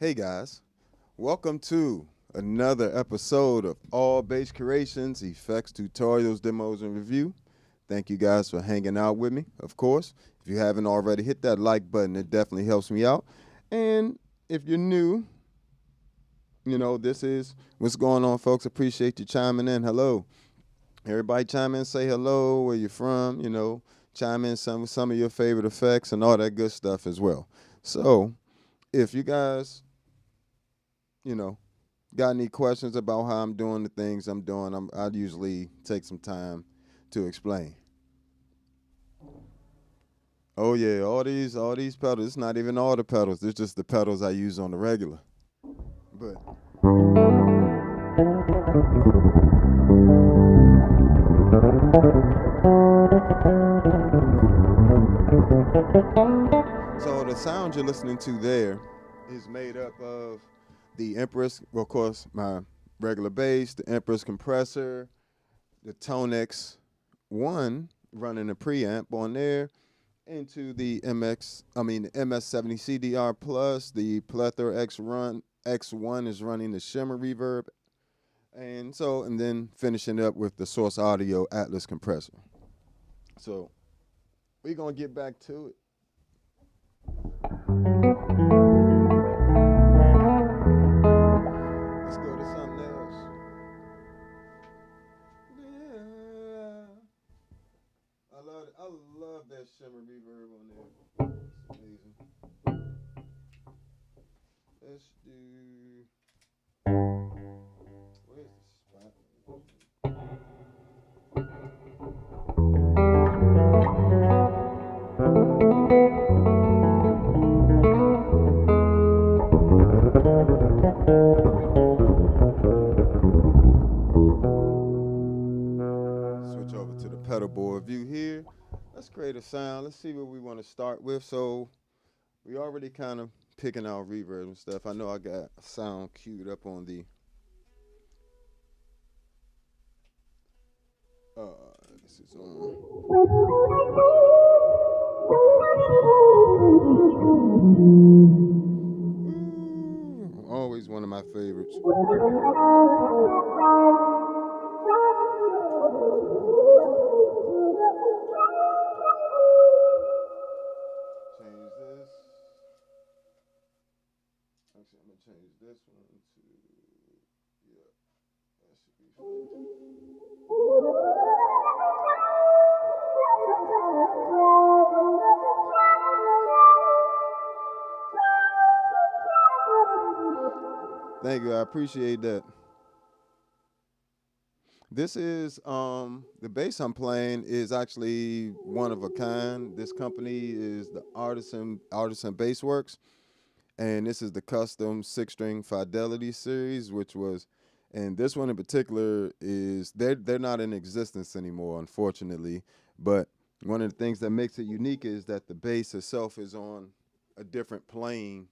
Hey guys, welcome to another episode of All Bass Creations, Effects, Tutorials, Demos, and Review. Thank you guys for hanging out with me, of course. If you haven't already, hit that like button. It definitely helps me out. And if you're new, this is what's going on, folks. Appreciate you chiming in. Hello. Everybody chime in, say hello, where you're from, chime in some of your favorite effects and all that good stuff as well. So if you guys, got any questions about how I'm doing the things I'm doing, I'd usually take some time to explain. Oh yeah, all these pedals. It's not even all the pedals. It's just the pedals I use on the regular. But so the sound you're listening to there is made up of the Empress, well, of course, my regular bass, the Empress compressor, the ToneX one running a preamp on there, into the the MS-70 CDR Plus, the Plethora X1 is running the shimmer reverb, and then finishing up with the Source Audio Atlas compressor. So we're gonna get back to it. Let's go to something else. Yeah. I love that shimmer reverb on there. It's amazing. Let's do. Where's the spot? Switch over to the pedal board view here. Let's create a sound. Let's see what we want to start with. So we already kind of picking out reverb and stuff. I know I got a sound queued up on the this is on. Always one of my favorites. Change this. Actually, I'm gonna change this one to, yeah, that should be fine. Thank you, I appreciate that. This is the bass I'm playing is actually one of a kind. This company is the Artisan Bass Works, and this is the custom 6-string Fidelity series, and this one in particular is they're not in existence anymore, unfortunately. But one of the things that makes it unique is that the bass itself is on a different plane,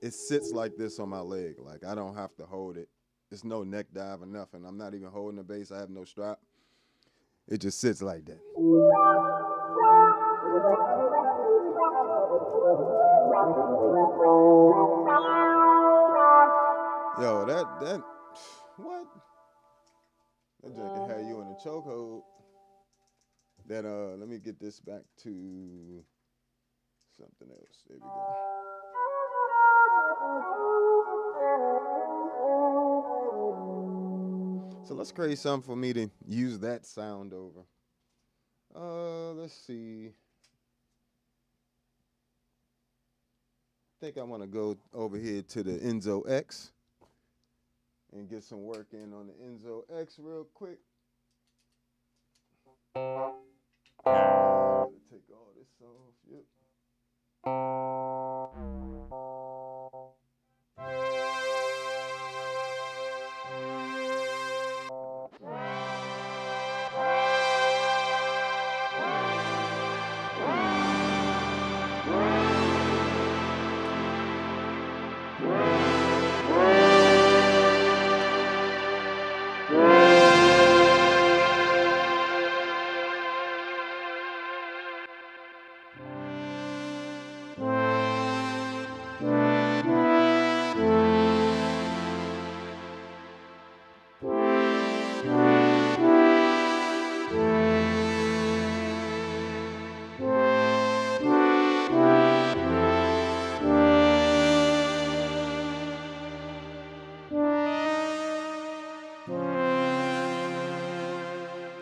it sits like this on my leg, like I don't have to hold it. There's no neck dive or nothing. I'm not even holding the bass. I have no strap. It just sits like that. Yo, that what? That joint can have you in a chokehold. Let me get this back to something else. There we go. So let's create something for me to use that sound over. Let's see. I think I want to go over here to the Enzo X and get some work in on the Enzo X real quick. Take all this off. Yep.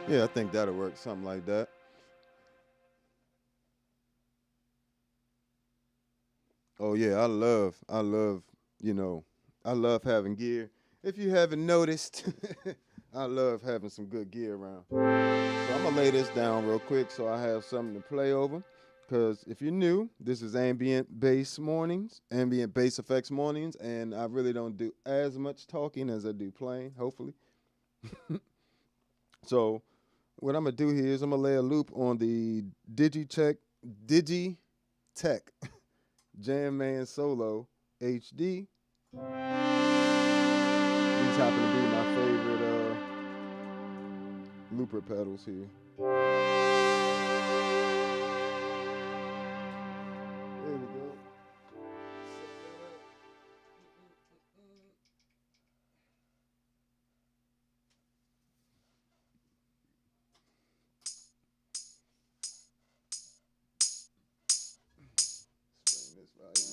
Yeah, I think that'll work, something like that. Oh yeah, you know, I love having gear. If you haven't noticed, I love having some good gear around. So I'm gonna lay this down real quick so I have something to play over. Cause if you're new, this is ambient bass mornings, ambient bass effects mornings, and I really don't do as much talking as I do playing, hopefully. So what I'm gonna do here is I'm gonna lay a loop on the Digitech Jam Man Solo HD. These happen to be my favorite looper pedals here. There we go. Let's bring this volume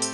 down.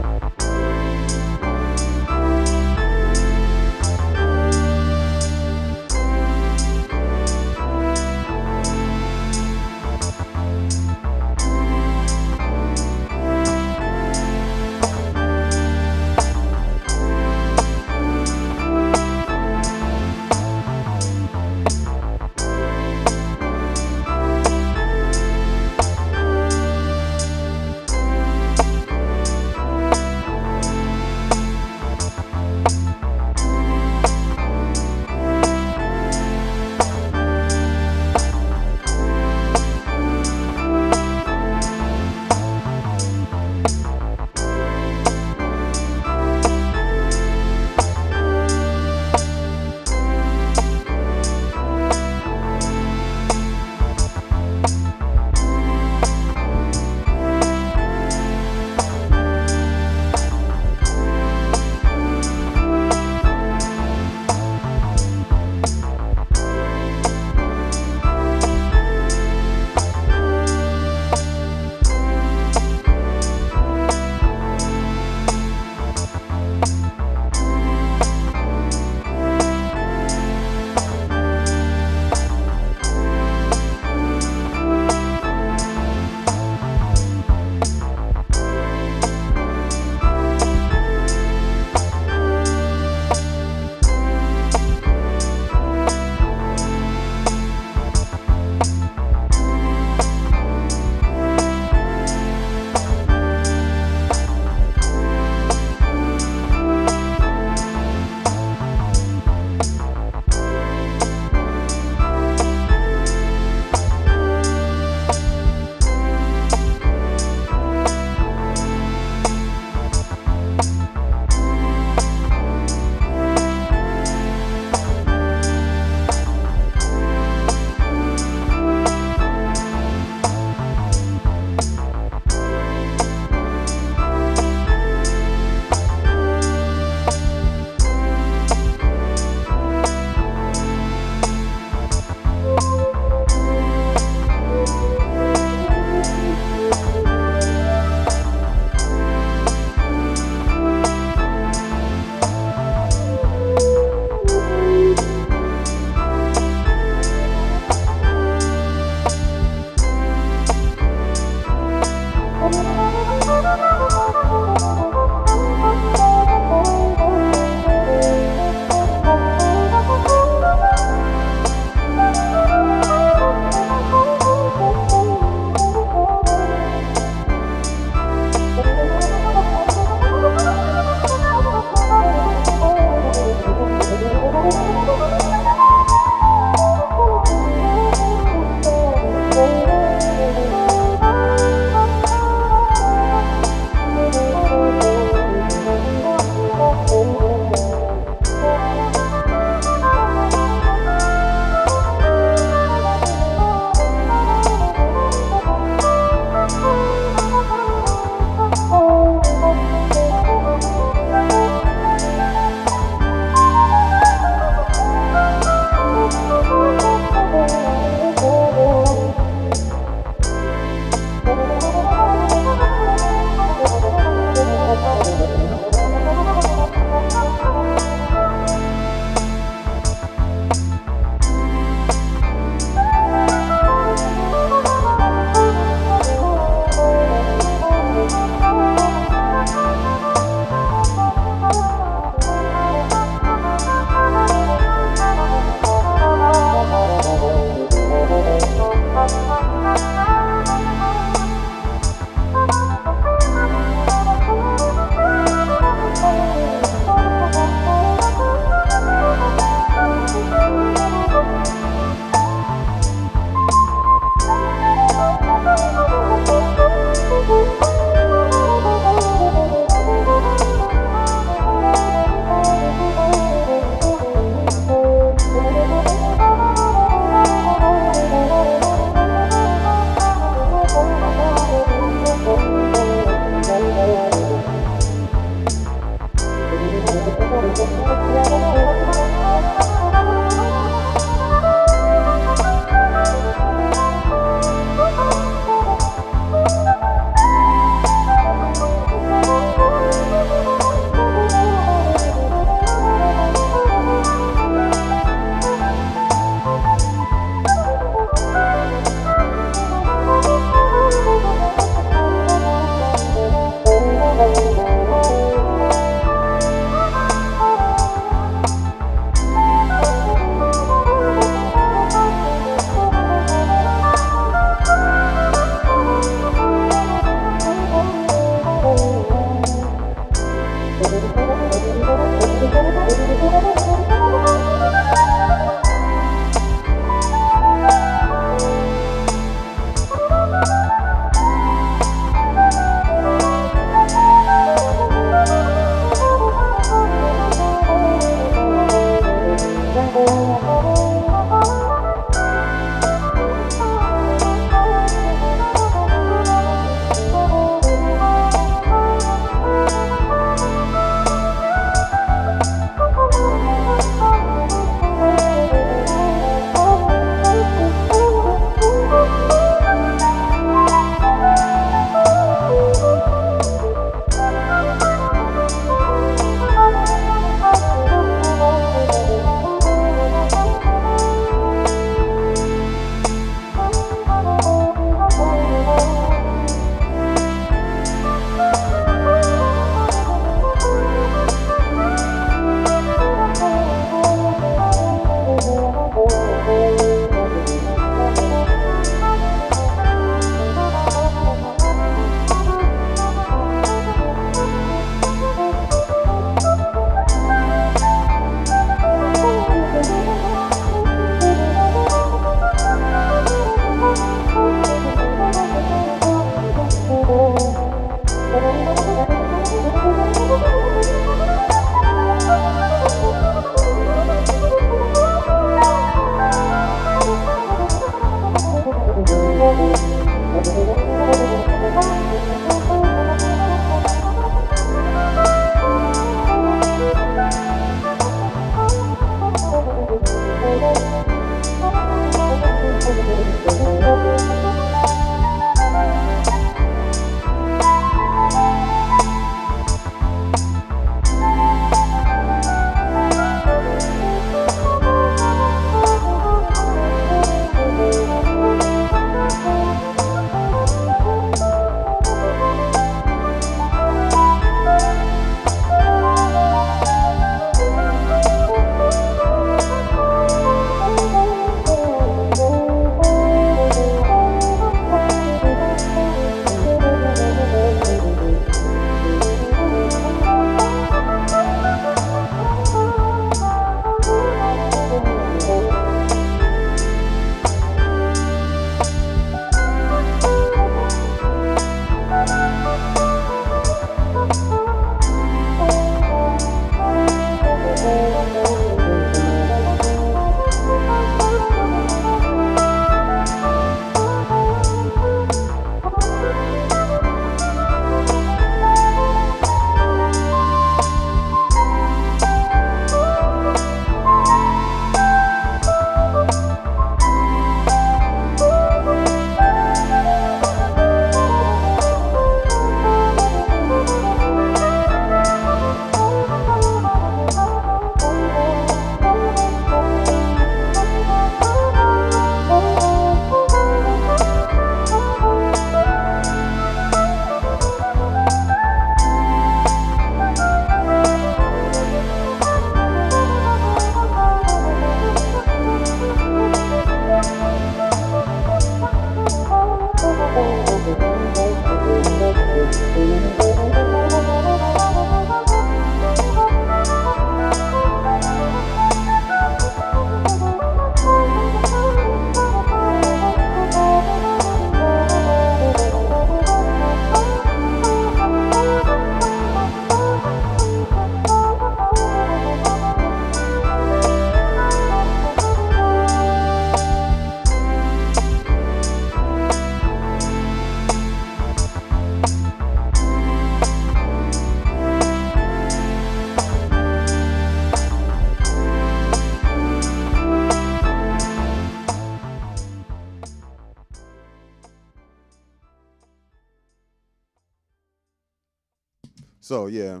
So yeah,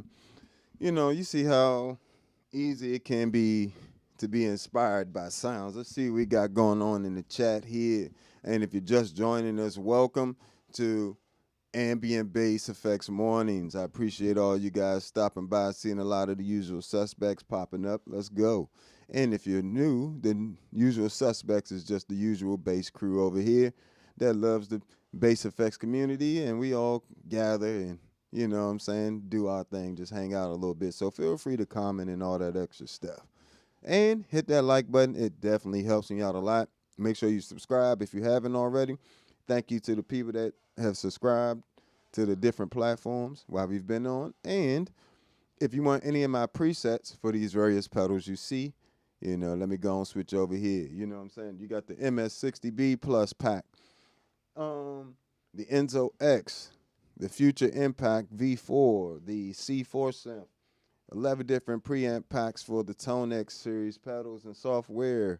you see how easy it can be to be inspired by sounds. Let's see what we got going on in the chat here. And if you're just joining us, welcome to Ambient Bass Effects Mornings. I appreciate all you guys stopping by, seeing a lot of the usual suspects popping up. Let's go. And if you're new, the usual suspects is just the usual bass crew over here that loves the bass effects community, and we all gather and what I'm saying, do our thing, just hang out a little bit. So feel free to comment and all that extra stuff. And hit that like button. It definitely helps me out a lot. Make sure you subscribe if you haven't already. Thank you to the people that have subscribed to the different platforms while we've been on. And if you want any of my presets for these various pedals you see, let me go and switch over here. You know what I'm saying? You got the MS-60B Plus pack, the Enzo X, the Future Impact V4, the C4 synth, 11 different preamp packs for the ToneX series pedals and software.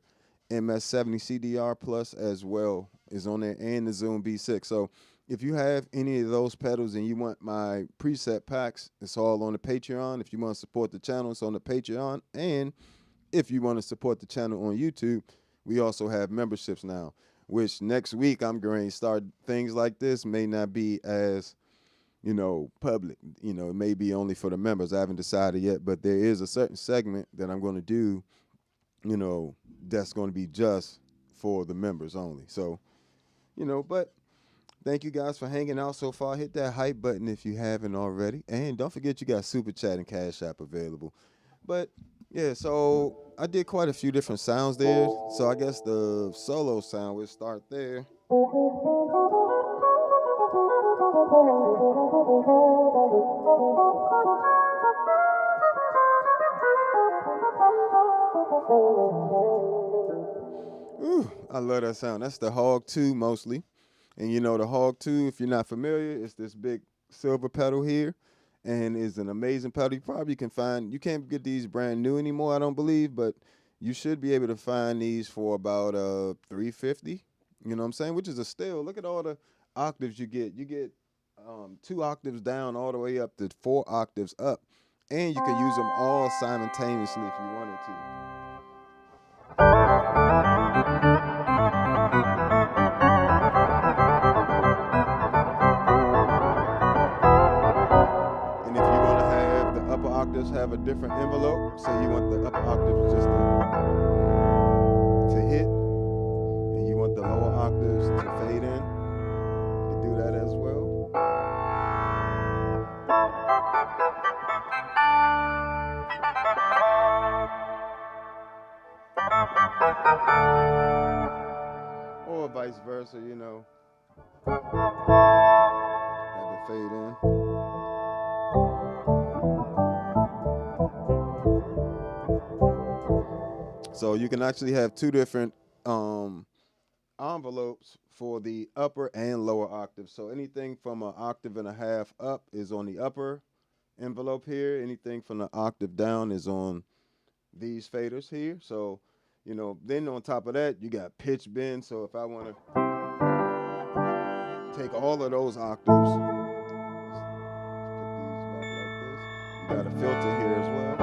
MS-70 CDR Plus as well is on there, and the Zoom B6. So if you have any of those pedals and you want my preset packs, it's all on the Patreon. If you want to support the channel, it's on the Patreon. And if you want to support the channel on YouTube, we also have memberships now, which next week I'm going to start. Things like this may not be as public. It may be only for the members. I haven't decided yet, but there is a certain segment that I'm going to do, that's going to be just for the members only. So, but thank you guys for hanging out so far. Hit that hype button if you haven't already. And don't forget you got Super Chat and Cash App available. But, yeah, so I did quite a few different sounds there. So I guess the solo sound, we'll start there. Ooh, I love that sound. That's the Hog 2 mostly. And you know the Hog 2, if you're not familiar, it's this big silver pedal here, and is an amazing pedal. You probably can find. You can't get these brand new anymore, I don't believe, but you should be able to find these for about 350. You know what I'm saying? Which is a steal. Look at all the octaves you get. You get 2 octaves down all the way up to 4 octaves up, and you can use them all simultaneously if you wanted to. And if you want to have the upper octaves have a different envelope, say you want the upper octaves just to hit, and you want the lower octaves to fade in, you can do that as well. Or vice versa, you know, have it fade in. So you can actually have 2 different envelopes for the upper and lower octaves. So anything from an octave and a half up is on the upper envelope here. Anything from the octave down is on these faders here. So, you know, then on top of that, you got pitch bend. So if I want to take all of those octaves, let's put these back like this. You got a filter here as well.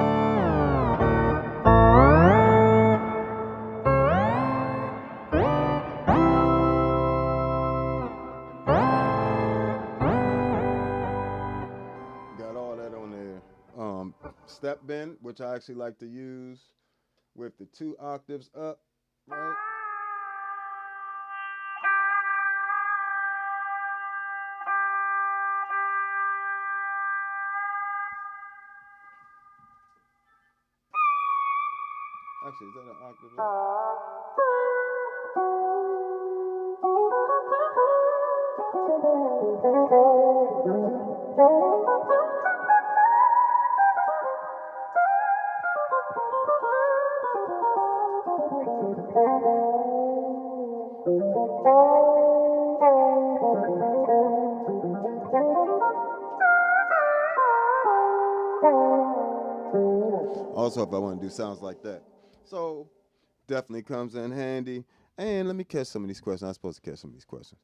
Got all that on there. Step bend, which I actually like to use with the 2 octaves up, right? Actually, is that an octave up? Also, if I want to do sounds like that. So, definitely comes in handy. And let me catch some of these questions. I'm supposed to catch some of these questions.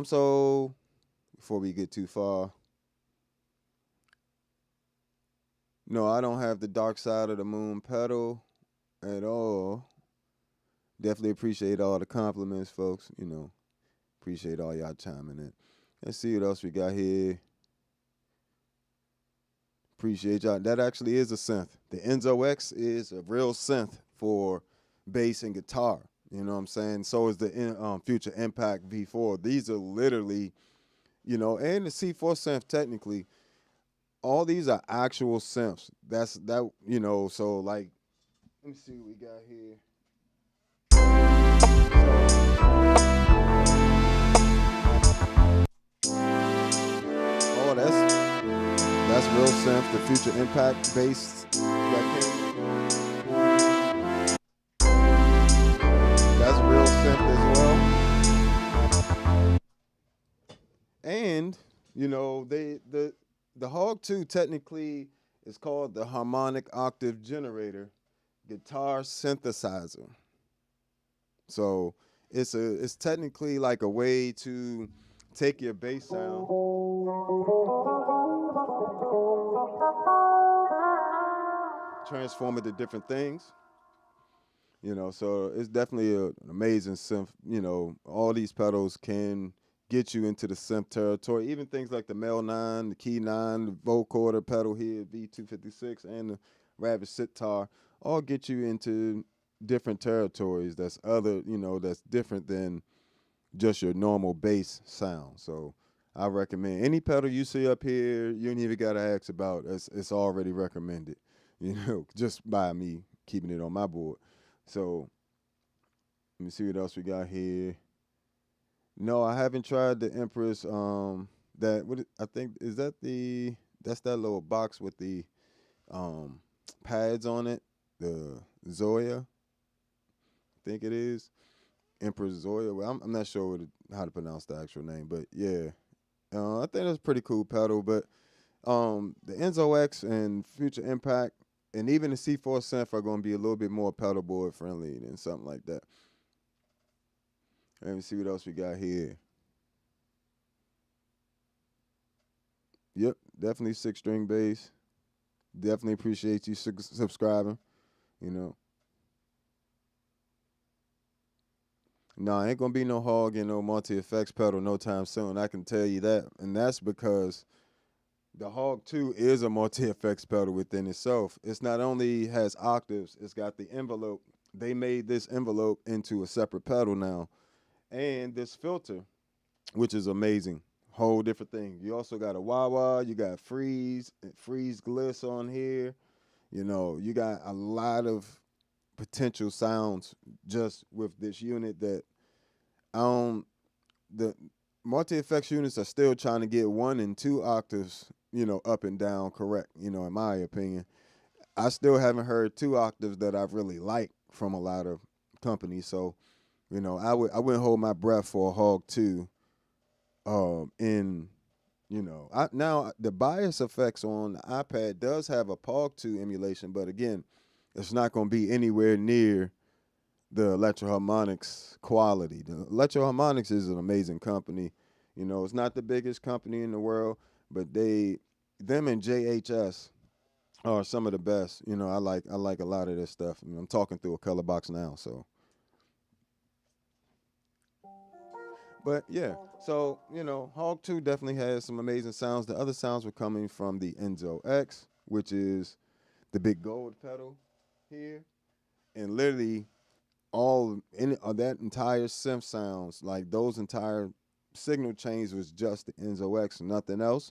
So, before we get too far, no, I don't have the Dark Side of the Moon pedal at all. Definitely appreciate all the compliments, folks. You know, appreciate all y'all chiming in. Let's see what else we got here. Appreciate y'all. That actually is a synth. The Enzo X is a real synth for bass and guitar. You know what I'm saying? So is the Future Impact V4. These are literally, you know, and the C4 synth technically. All these are actual synths. That's that, you know. So like, let me see what we got here. Oh, that's real synth. The Future Impact bass that came. That's real synth as well. And you know, the Hog 2 technically is called the Harmonic Octave Generator Guitar Synthesizer. So it's technically like a way to take your bass sound, transform it to different things. You know, so it's definitely an amazing synth. You know, all these pedals can get you into the synth territory. Even things like the Mel 9, the Key 9, the vocoder pedal here, V256, and the Ravage Sitar, all get you into different territories that's other, you know, that's different than just your normal bass sound. So I recommend any pedal you see up here, you ain't even got to ask about. It's already recommended, you know, just by me keeping it on my board. So let me see what else we got here. No, I haven't tried the Empress. I think that's that little box with the pads on it. The Zoya, I think it is Empress Zoya. Well, I'm not sure what how to pronounce the actual name, but yeah, I think that's a pretty cool pedal. But the Enzo X and Future Impact and even the C4 synth are going to be a little bit more pedal board friendly than something like that. Let me see what else we got here. Yep, definitely 6-string bass. Definitely appreciate you subscribing. You know, no, ain't gonna be no hog and no multi effects pedal no time soon. I can tell you that, and that's because the Hog 2 is a multi effects pedal within itself. It's not only has octaves, it's got the envelope. They made this envelope into a separate pedal now, and this filter, which is amazing. Whole different thing. You also got a wah-wah, you got freeze gliss on here. You know, you got a lot of potential sounds just with this unit that the multi effects units are still trying to get 1 and 2 octaves, you know, up and down correct, you know, in my opinion. I still haven't heard 2 octaves that I've really liked from a lot of companies. So, you know, I wouldn't hold my breath for a Hog 2 in, you know, now the bias effects on the iPad does have a POG 2 emulation, but again, it's not going to be anywhere near the Electro-Harmonix quality. The Electro-Harmonix is an amazing company. You know, it's not the biggest company in the world, but them and JHS are some of the best. You know, I like a lot of this stuff. I mean, I'm talking through a color box now, so. But yeah, so, you know, Hog 2 definitely has some amazing sounds. The other sounds were coming from the Enzo X, which is the big gold pedal here. And literally that entire synth sounds, like those entire signal chains was just the Enzo X, nothing else.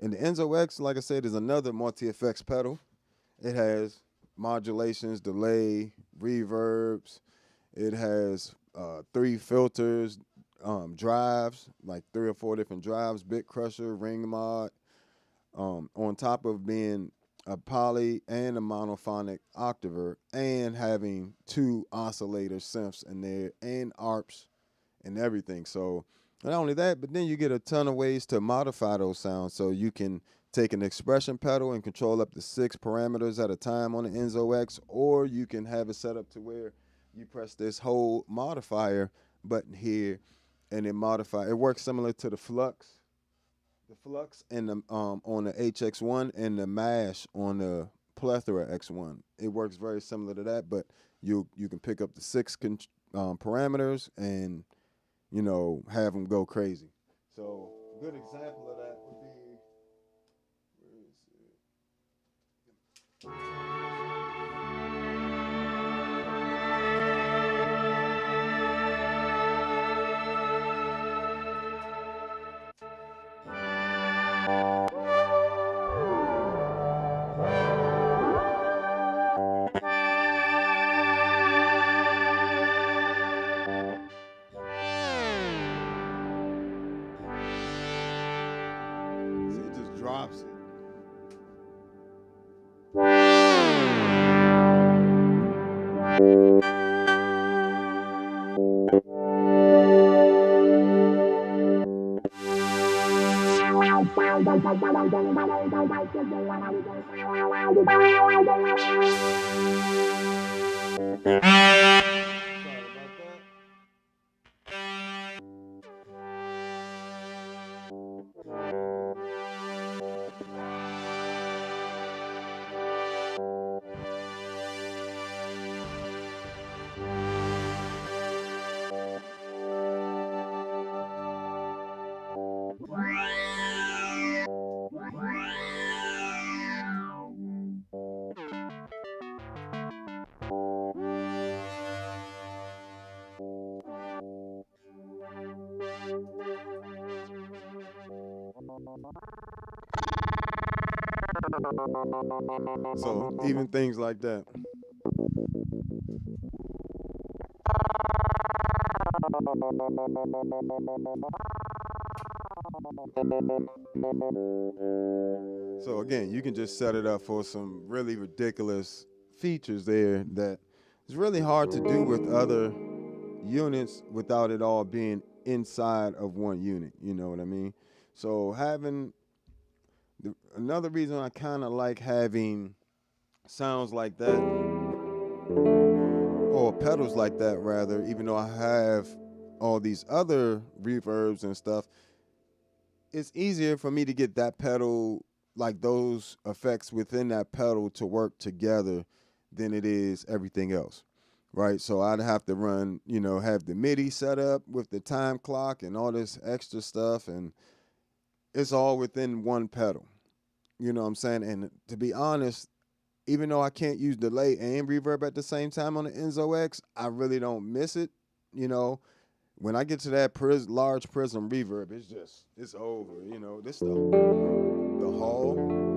And the Enzo X, like I said, is another multi-effects pedal. It has modulations, delay, reverbs. It has 3 filters, drives, like 3 or 4 different drives, bit crusher, ring mod, on top of being a poly and a monophonic octaver and having 2 oscillator synths in there and ARPs and everything. So not only that, but then you get a ton of ways to modify those sounds. So you can take an expression pedal and control up to 6 parameters at a time on the Enzo X, or you can have it set up to where you press this whole modifier button here and it works similar to the Flux and the on the HX1 and the Mash on the Plethora X1. It works very similar to that, but you can pick up the 6 parameters and, you know, have them go crazy. So a good example of that would be, where is it? See, it just drops it. Sorry about that. So even things like that. So again, you can just set it up for some really ridiculous features there that is really hard to do with other units without it all being inside of one unit. You know what I mean? So having another reason I kind of like having sounds like that, or pedals like that rather, even though I have all these other reverbs and stuff, it's easier for me to get that pedal, like those effects within that pedal, to work together than it is everything else, right? So I'd have to run, have the MIDI set up with the time clock and all this extra stuff, and it's all within one pedal. You know what I'm saying? And to be honest, even though I can't use delay and reverb at the same time on the Enzo X, I really don't miss it. You know, when I get to that large prism reverb, it's over. This the hall reverb.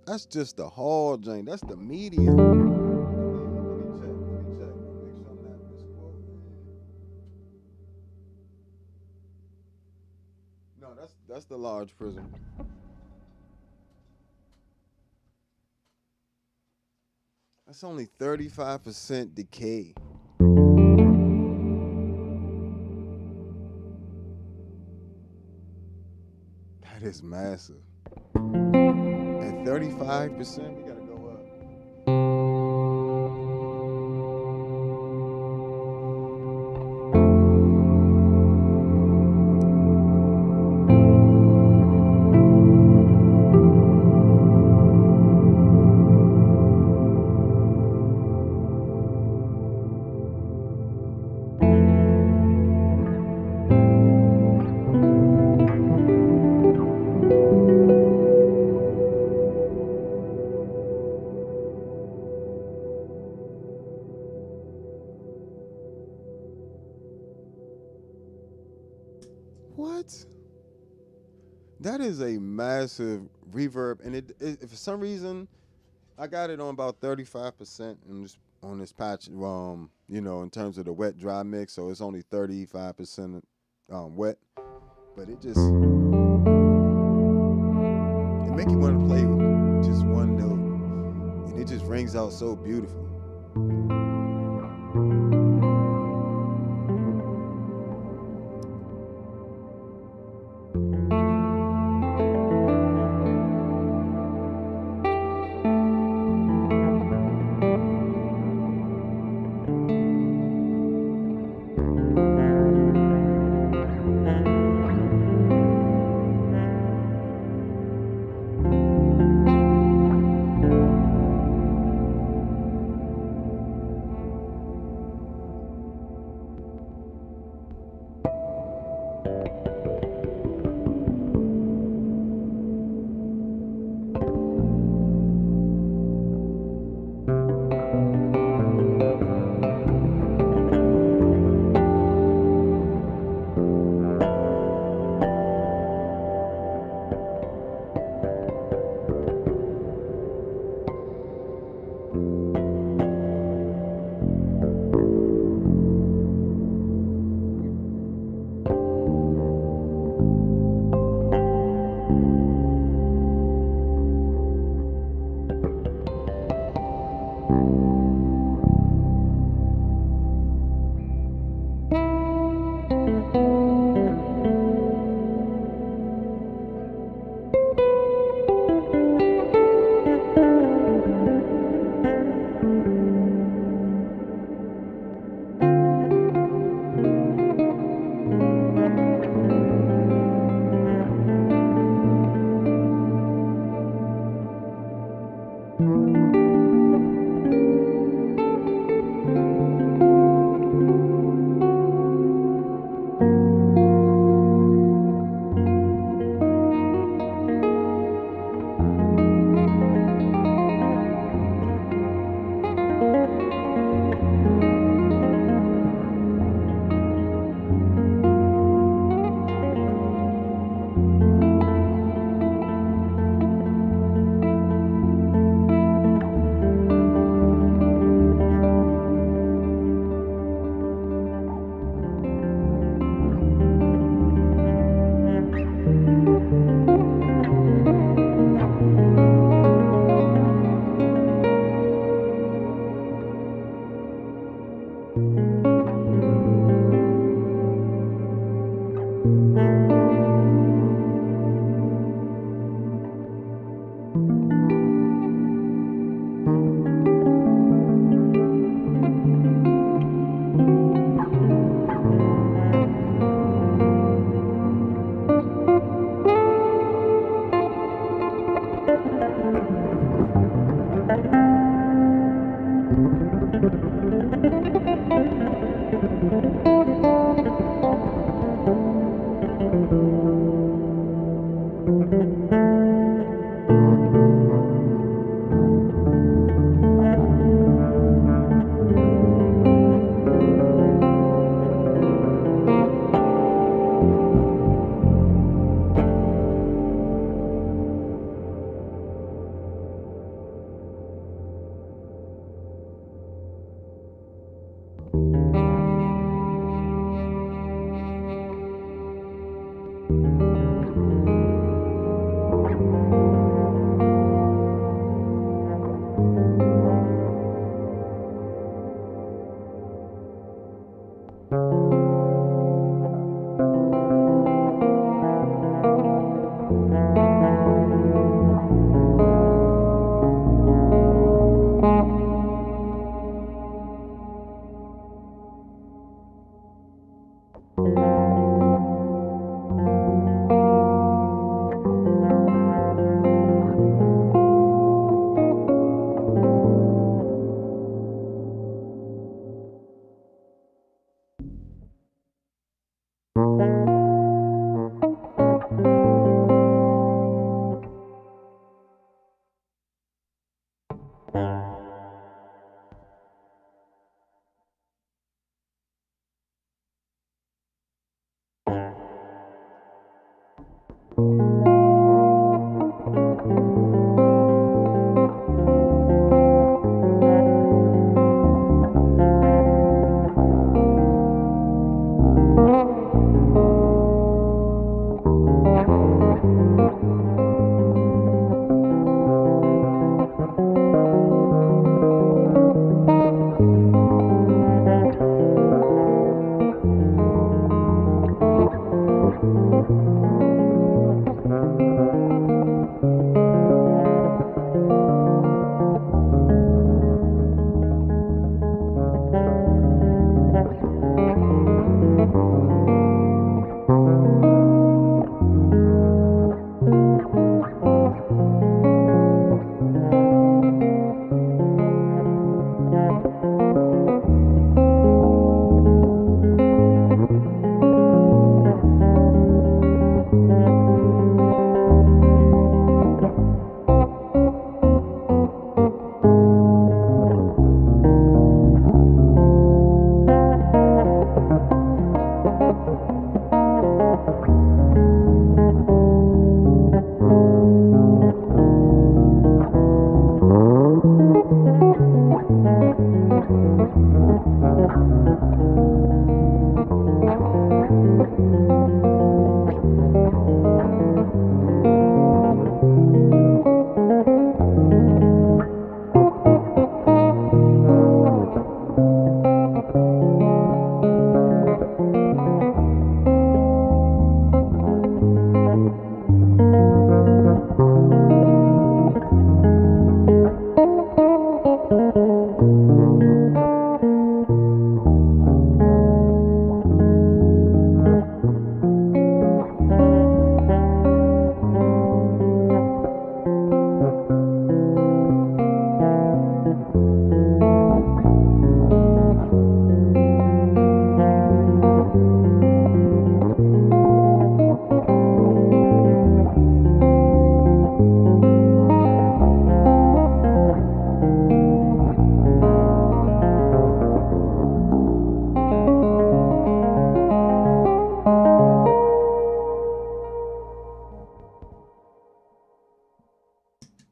That's just the hall joint. That's the medium. Let me check. Make sure I'm not misquoting. No, that's the large prism. That's only 35% decay. That is massive. At 35%, we gotta go up. What? That is a massive reverb, and it for some reason I got it on about 35% on this patch. In terms of the wet dry mix, so it's only 35% wet, but it make you want to play just one note, and it just rings out so beautifully.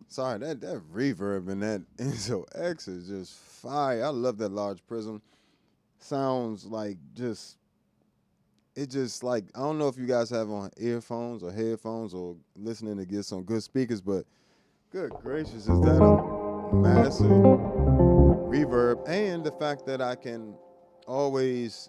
Sorry, that reverb and that Enzo X is just fire. I love that large prism. Sounds like just it just like I don't know if you guys have on earphones or headphones or listening to get some good speakers, but good gracious, is that a massive reverb and the fact that I can always,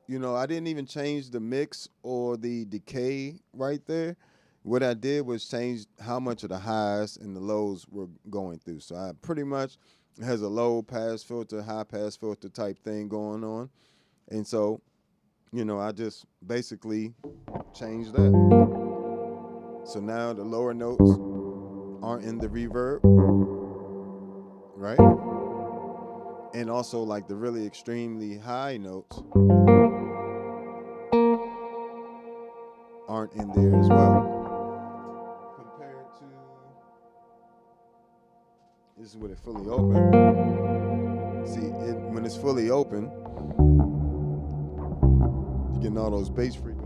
I didn't even change the mix or the decay right there. What I did was change how much of the highs and the lows were going through. So I pretty much has a low pass filter, high pass filter type thing going on. And so, I just basically changed that. So now the lower notes aren't in the reverb, right? And also like the really extremely high notes aren't in there as well. Compared to, this is with it fully open. See, when it's fully open, you're getting all those bass frequencies.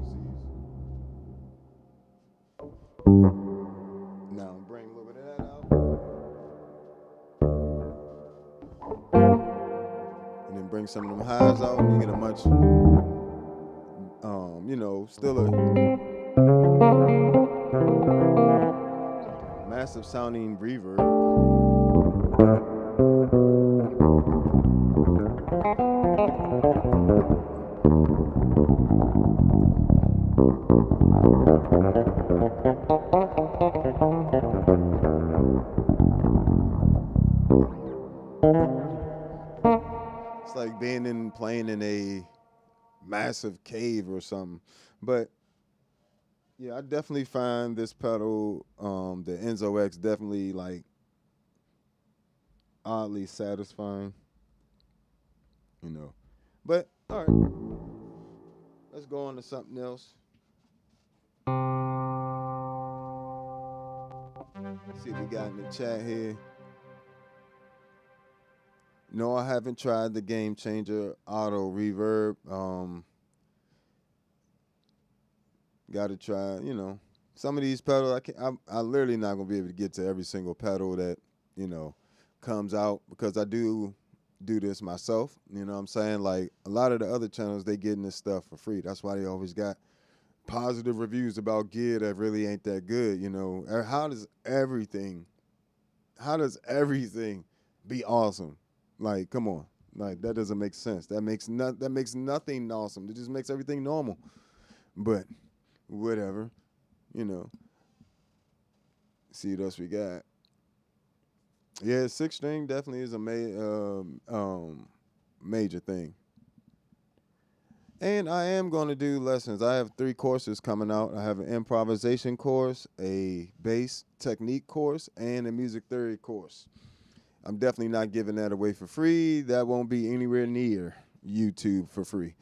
Now bring a little bit of that out. And then bring some of them highs out, and you get a much, still a massive sounding reverb. It's like playing in a massive cave or something. But yeah, I definitely find this pedal, the Enzo X, definitely like oddly satisfying. But all right, let's go on to something else. Let's see what we got in the chat here. No, I haven't tried the Game Changer Auto Reverb. Got to try, some of these pedals. I literally not gonna be able to get to every single pedal that comes out, because I do this myself. You know what I'm saying? Like a lot of the other channels, they getting this stuff for free. That's why they always got positive reviews about gear that really ain't that good. How does everything be awesome? Like, come on. Like, that doesn't make sense. That makes nothing awesome. It just makes everything normal. But whatever, See what else we got. Yeah, 6-string definitely is a major thing. And I am going to do lessons. I have 3 courses coming out. I have an improvisation course, a bass technique course, and a music theory course. I'm definitely not giving that away for free. That won't be anywhere near YouTube for free.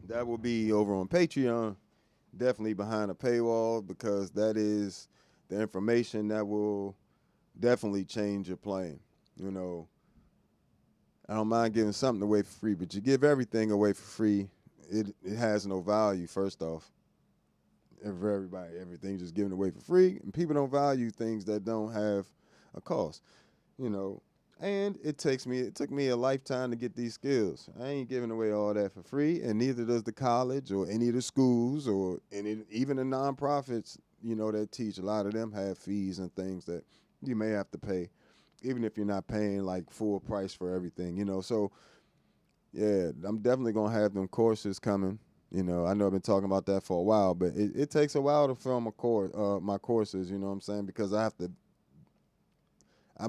That will be over on Patreon, definitely behind a paywall, because that is the information that will definitely change your playing. I don't mind giving something away for free, but you give everything away for free, it has no value, first off. For everybody, everything's just given away for free, and people don't value things that don't have a cost, And it took me a lifetime to get these skills. I ain't giving away all that for free, and neither does the college or any of the schools or even the nonprofits, that teach. A lot of them have fees and things that you may have to pay, even if you're not paying like full price for everything, So, yeah, I'm definitely going to have them courses coming. I know I've been talking about that for a while, but it takes a while to film my courses, you know what I'm saying? Because I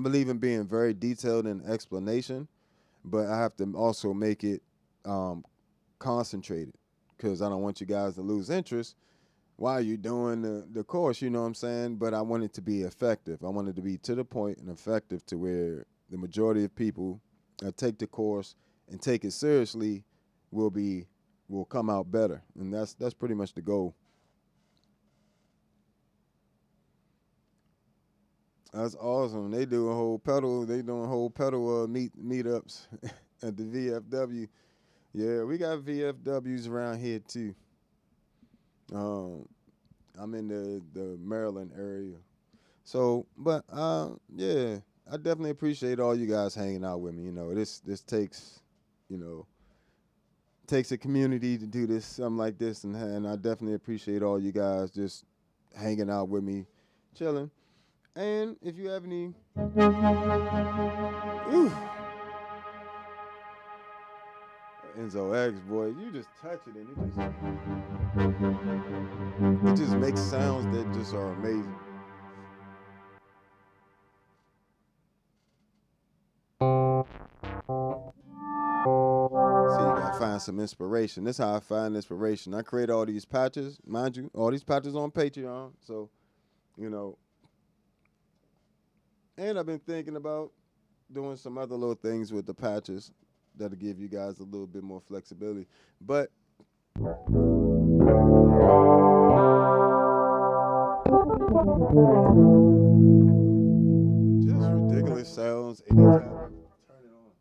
believe in being very detailed in explanation, but I have to also make it concentrated, because I don't want you guys to lose interest while you're doing the course, you know what I'm saying? But I want it to be effective. I want it to be to the point and effective to where the majority of people that take the course and take it seriously will come out better. And that's pretty much the goal. That's awesome. They doing whole pedal meetups at the VFW. Yeah, we got VFWs around here too. I'm in the Maryland area. So, but yeah, I definitely appreciate all you guys hanging out with me. This takes, takes a community to do this, something like this, and I definitely appreciate all you guys just hanging out with me, chilling. And if you have any, Enzo X, boy, you just touch it and it just makes sounds that just are amazing. So you gotta find some inspiration. This is how I find inspiration. I create all these patches, mind you, all these patches on Patreon. So you know. And I've been thinking about doing some other little things with the patches that'll give you guys a little bit more flexibility. But just ridiculous sounds anytime I turn it on.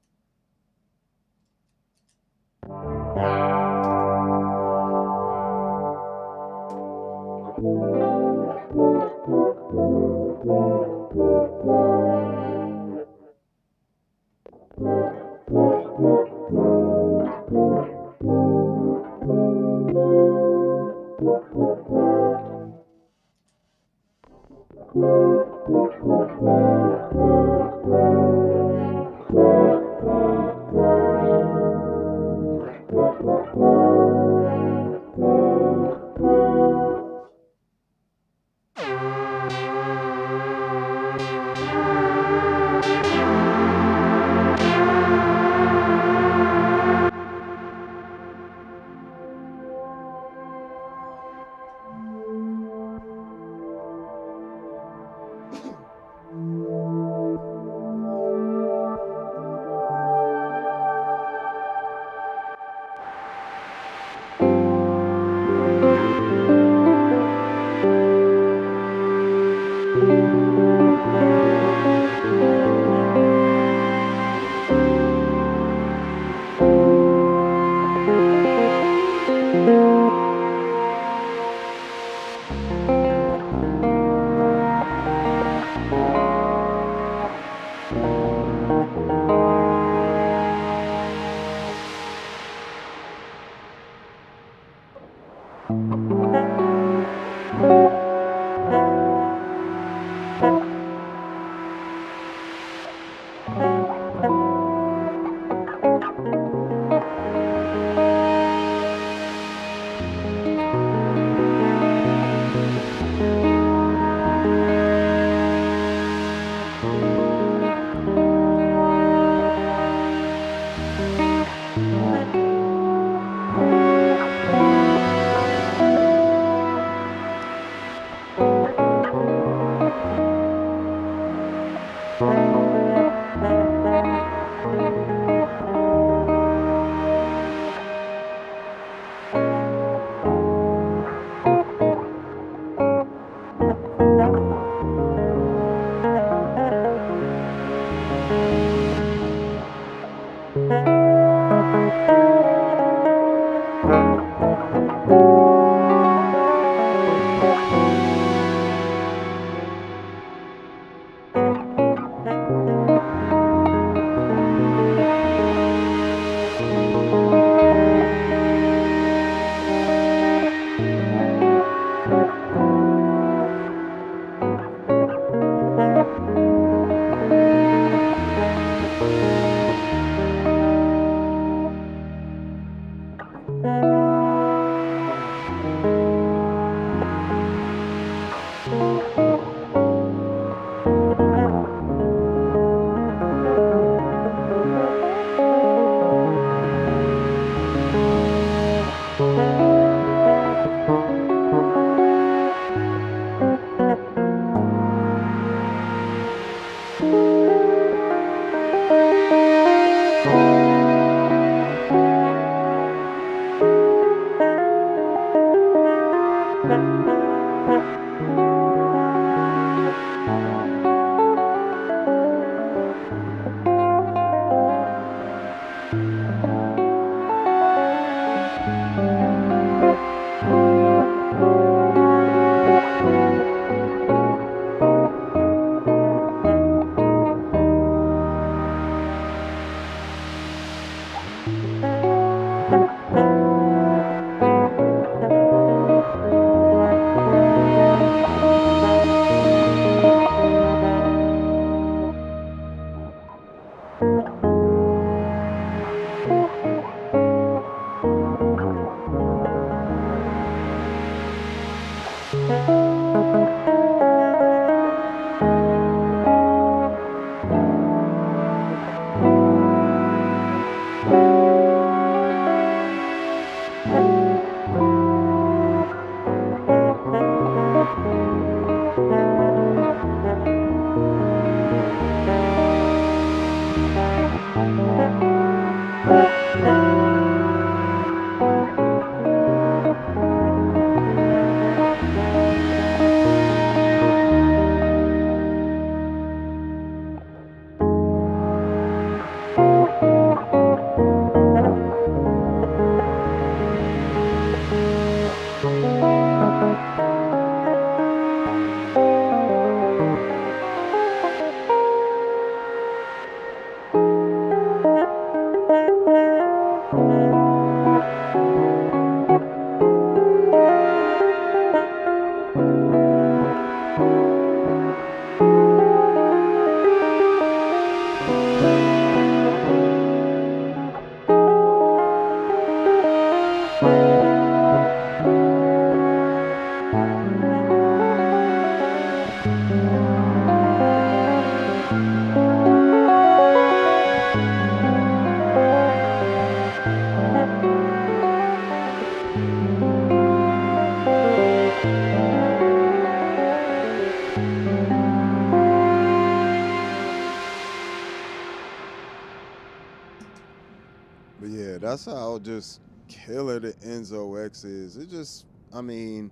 that's how just killer the Enzo X is. It just, I mean,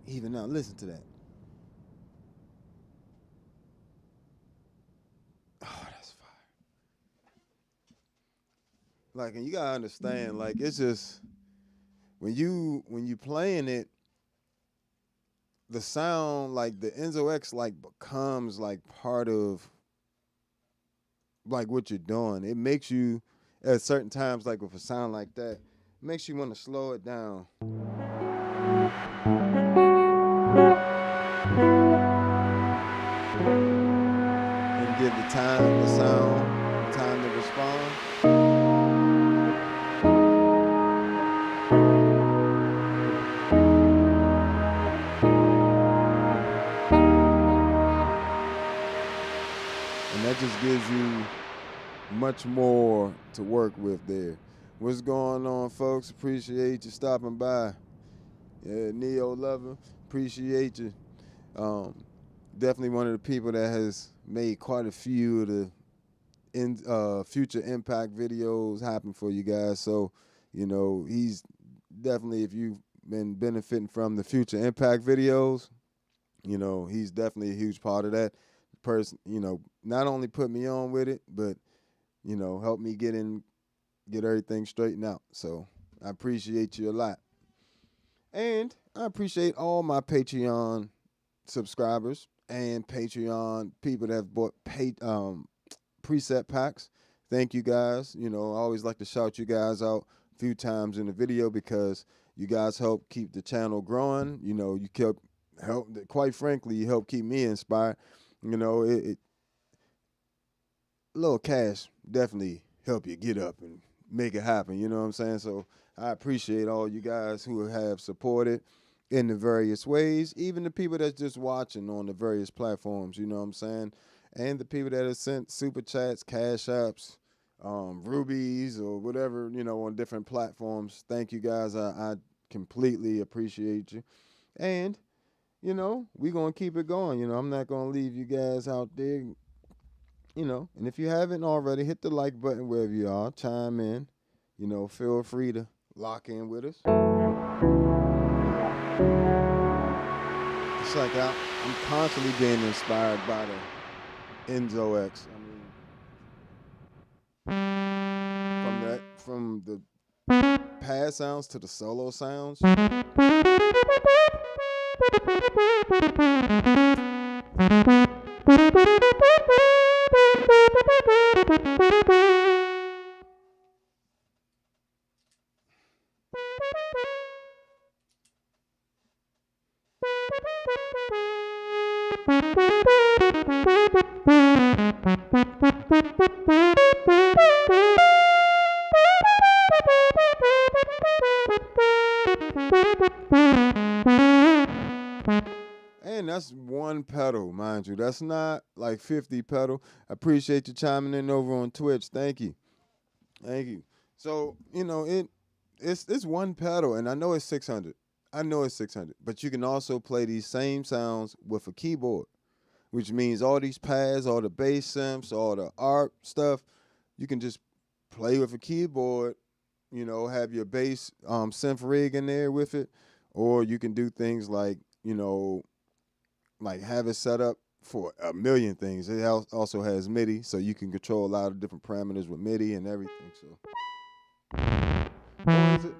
even now, listen to that. Oh, that's fire. Like, and you gotta understand, like, it's just when you playing it, the sound, like the Enzo X, like becomes like part of like what you're doing. It makes you at certain times, like with a sound like that, it makes you want to slow it down. And give the sound, time to respond. And that just gives you much more to work with there. What's going on, folks? Appreciate you stopping by. Yeah, Neo Lover, appreciate you. Definitely one of the people that has made quite a few of the future impact videos happen for you guys. So, you know, he's definitely, if you've been benefiting from the future impact videos, you know, he's definitely a huge part of that. Person, you know, not only put me on with it, but, you know, help me get everything straightened out. So I appreciate you a lot. And I appreciate all my Patreon subscribers and Patreon people that have bought preset packs. Thank you guys. You know, I always like to shout you guys out a few times in the video because you guys help keep the channel growing. You know, you quite frankly, you help keep me inspired. You know, a little cash definitely help you get up and make it happen. You know what I'm saying? So I appreciate all you guys who have supported in the various ways, even the people that's just watching on the various platforms, you know what I'm saying? And the people that have sent super chats, cash apps, rubies, or whatever, you know, on different platforms. Thank you guys. I completely appreciate you. And, you know, we're going to keep it going. You know, I'm not going to leave you guys out there, you know. And if you haven't already, hit the like button wherever you are. Chime in. You know, feel free to lock in with us. It's like I'm constantly being inspired by the Enzo X. I mean, from the pad sounds to the solo sounds. And that's one pedal, mind you. That's not like 50 pedal. I appreciate you chiming in over on Twitch. Thank you. Thank you. So, you know, it's one pedal, and I know it's 600. I know it's 600. But you can also play these same sounds with a keyboard, which means all these pads, all the bass synths, all the ARP stuff, you can just play with a keyboard, you know, have your bass synth rig in there with it, or you can do things like, you know, like have it set up for a million things. It also has MIDI, so you can control a lot of different parameters with MIDI and everything. So, is it?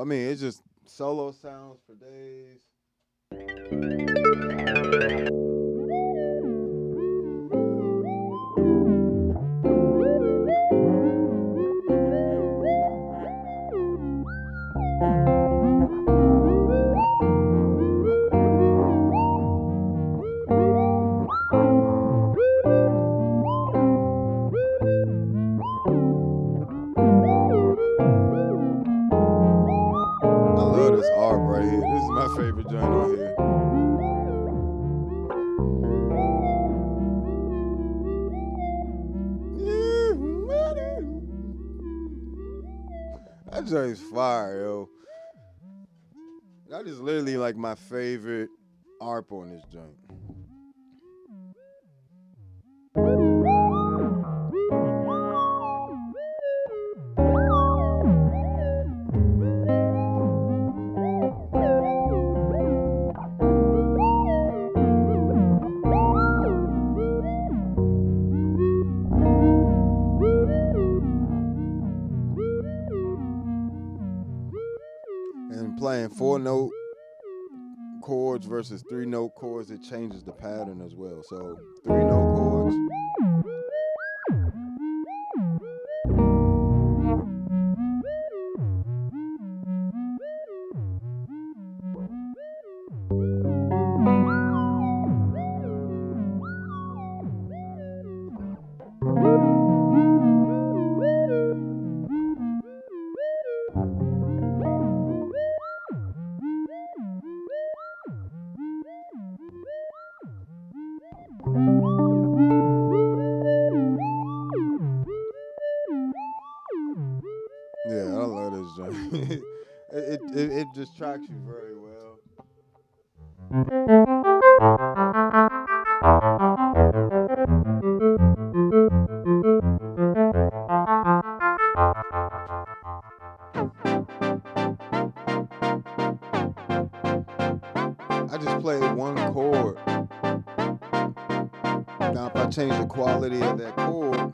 mean, it's just solo sounds for days. I love this arp right here. This is my favorite joint on here. That joint's fire, yo. That is literally like my favorite arp on this joint. And playing 4-note chords versus 3-note chords, it changes the pattern as well. So 3-note chords. Yeah, I love this joint. it just tracks you very well. I just played one chord. Now if I change the quality of that chord,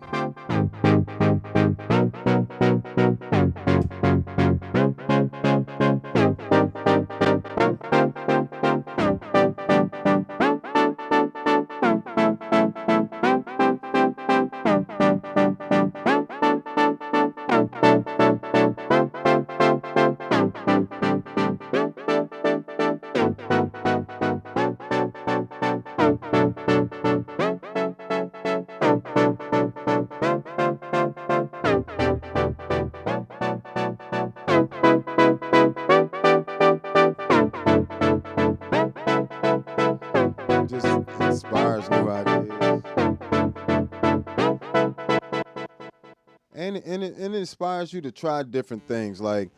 just inspires new ideas. And it inspires you to try different things. Like,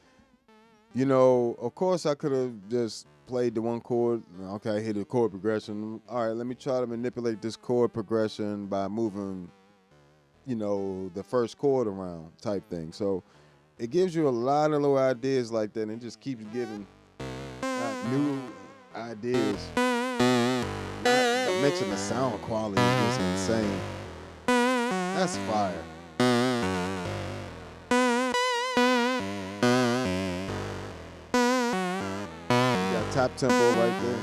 you know, of course I could have just played the one chord. Okay, I hit a chord progression. All right, let me try to manipulate this chord progression by moving, you know, the first chord around type thing. So it gives you a lot of little ideas like that, and it just keeps giving new ideas. Not mention the sound quality is just insane. That's fire. You got top tempo right there.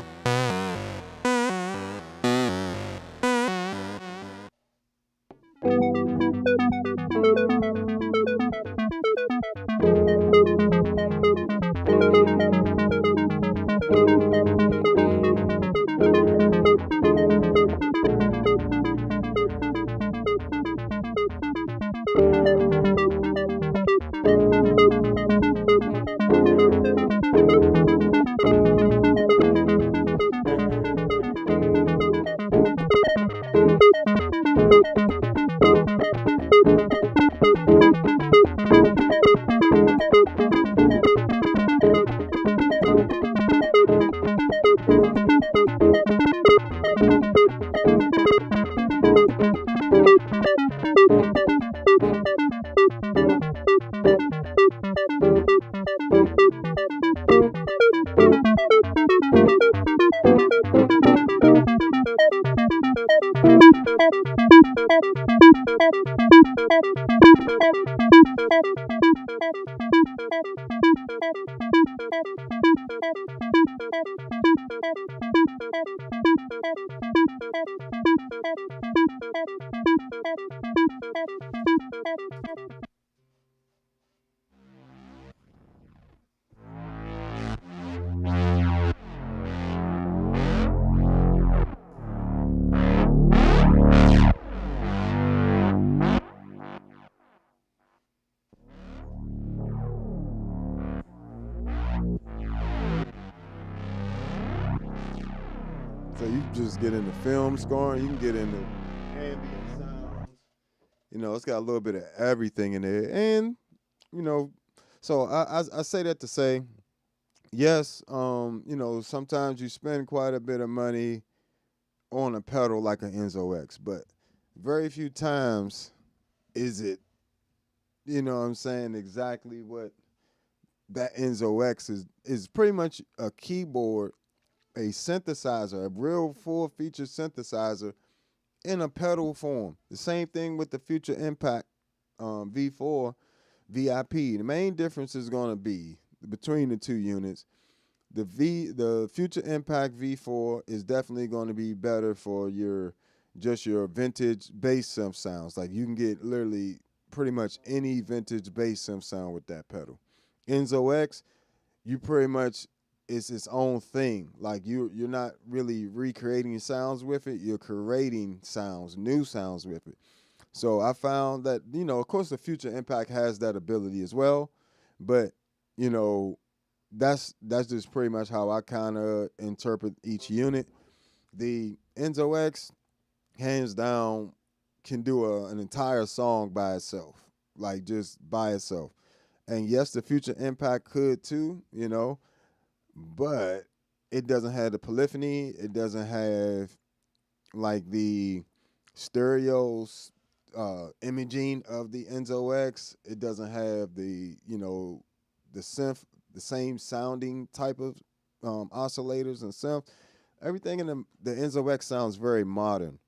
So you just get into film scoring, you can get into ambient sounds. You know, it's got a little bit of everything in there. And, you know, so I say that to say, yes, you know, sometimes you spend quite a bit of money on a pedal like an Enzo X, but very few times is it, you know what I'm saying, exactly what that Enzo X is pretty much a keyboard, a synthesizer, a real full feature synthesizer in a pedal form. The same thing with the Future Impact V4 VIP. The main difference is going to be between the two units. The Future Impact V4 is definitely going to be better for your vintage bass synth sounds. Like you can get literally pretty much any vintage bass synth sound with that pedal. Enzo X, you pretty much it's its own thing. Like you're not really recreating sounds with it. You're creating sounds, new sounds with it. So I found that, you know, of course the Future Impact has that ability as well, but you know, that's just pretty much how I kind of interpret each unit. The Enzo X, hands down, can do an entire song by itself, like just by itself. And yes, the Future Impact could too, you know, but it doesn't have the polyphony. It doesn't have like the stereos imaging of the Enzo X. It doesn't have the, you know, the synth, the same sounding type of oscillators and synth. Everything in the Enzo X sounds very modern,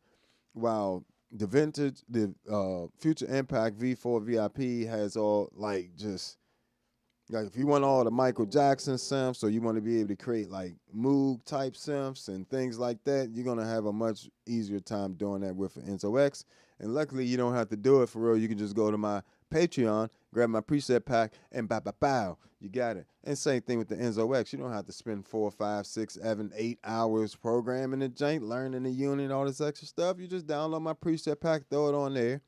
while the Future Impact V4 VIP has all like just like if you want all the Michael Jackson synths, or you want to be able to create like Moog type synths and things like that, you're gonna have a much easier time doing that with an Enzo X. And luckily, you don't have to do it for real. You can just go to my Patreon, grab my preset pack, and bow, you got it. And same thing with the Enzo X. You don't have to spend 4, 5, 6, 7, 8 hours programming the jank, learning the unit, all this extra stuff. You just download my preset pack, throw it on there.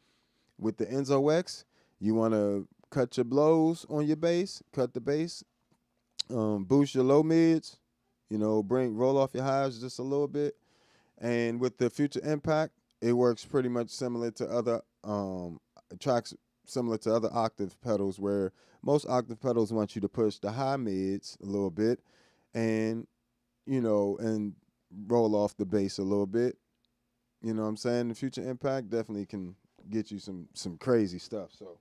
With the Enzo X, you want to cut your blows on your bass, cut the bass, boost your low mids, you know, roll off your highs just a little bit. And with the Future Impact, it works pretty much similar to other tracks, similar to other octave pedals, where most octave pedals want you to push the high mids a little bit, and you know, and roll off the bass a little bit. You know what I'm saying? The Future Impact definitely can get you some crazy stuff. So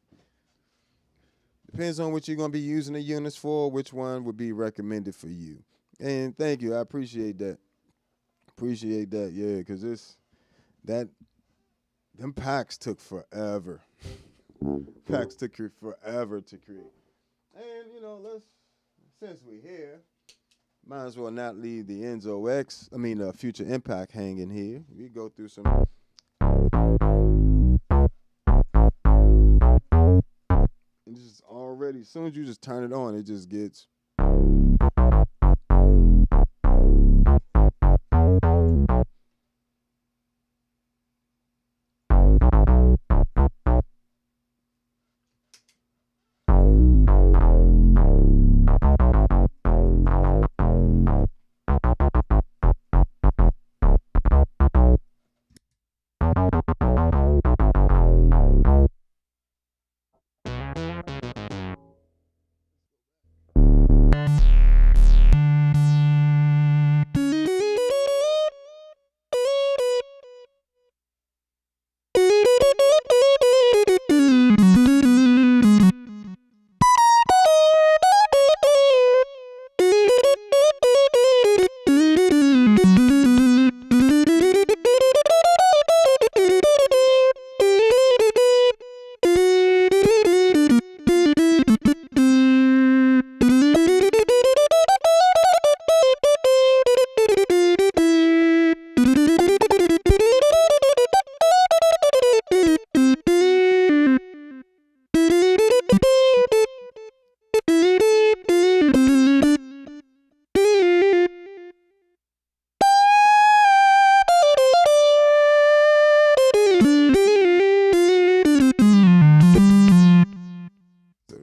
depends on what you're gonna be using the units for, which one would be recommended for you. And thank you, I appreciate that. Appreciate that, yeah, because them packs took forever. Packs took forever to create. And you know, since we're here, might as well not leave the Enzo X, Future Impact hanging here. We go through some. And just already, as soon as you just turn it on, it just gets.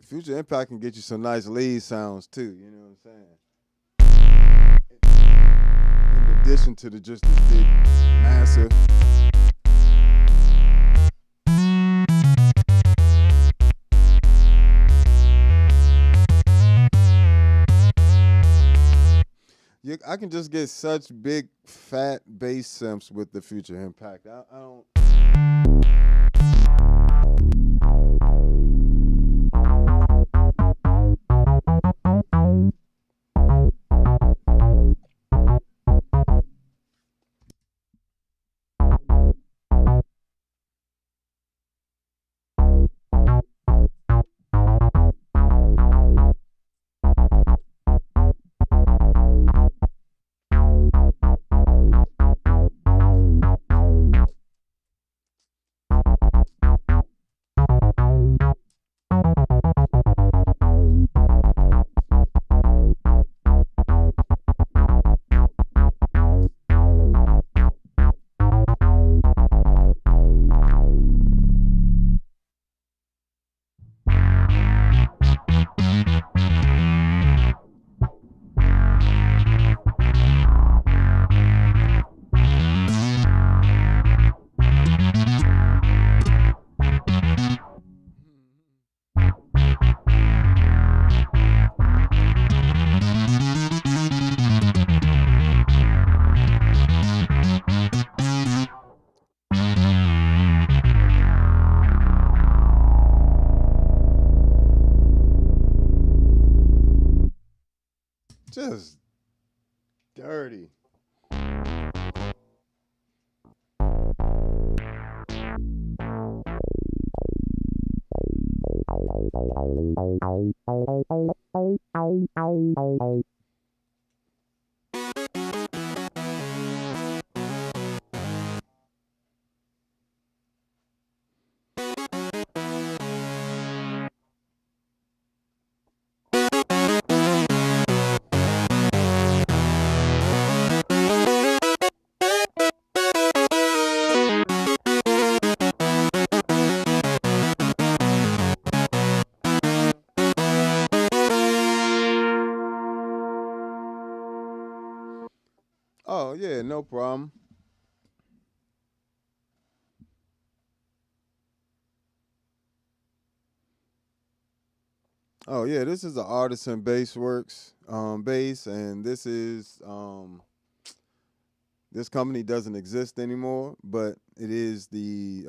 Future Impact can get you some nice lead sounds too. You know what I'm saying? In addition to the just the big, massive. I can just get such big, fat bass simps with the Future Impact. I don't. Just dirty. Oh yeah, no problem. Oh yeah, this is the Artisan Bass Works bass, and this company doesn't exist anymore, but it is the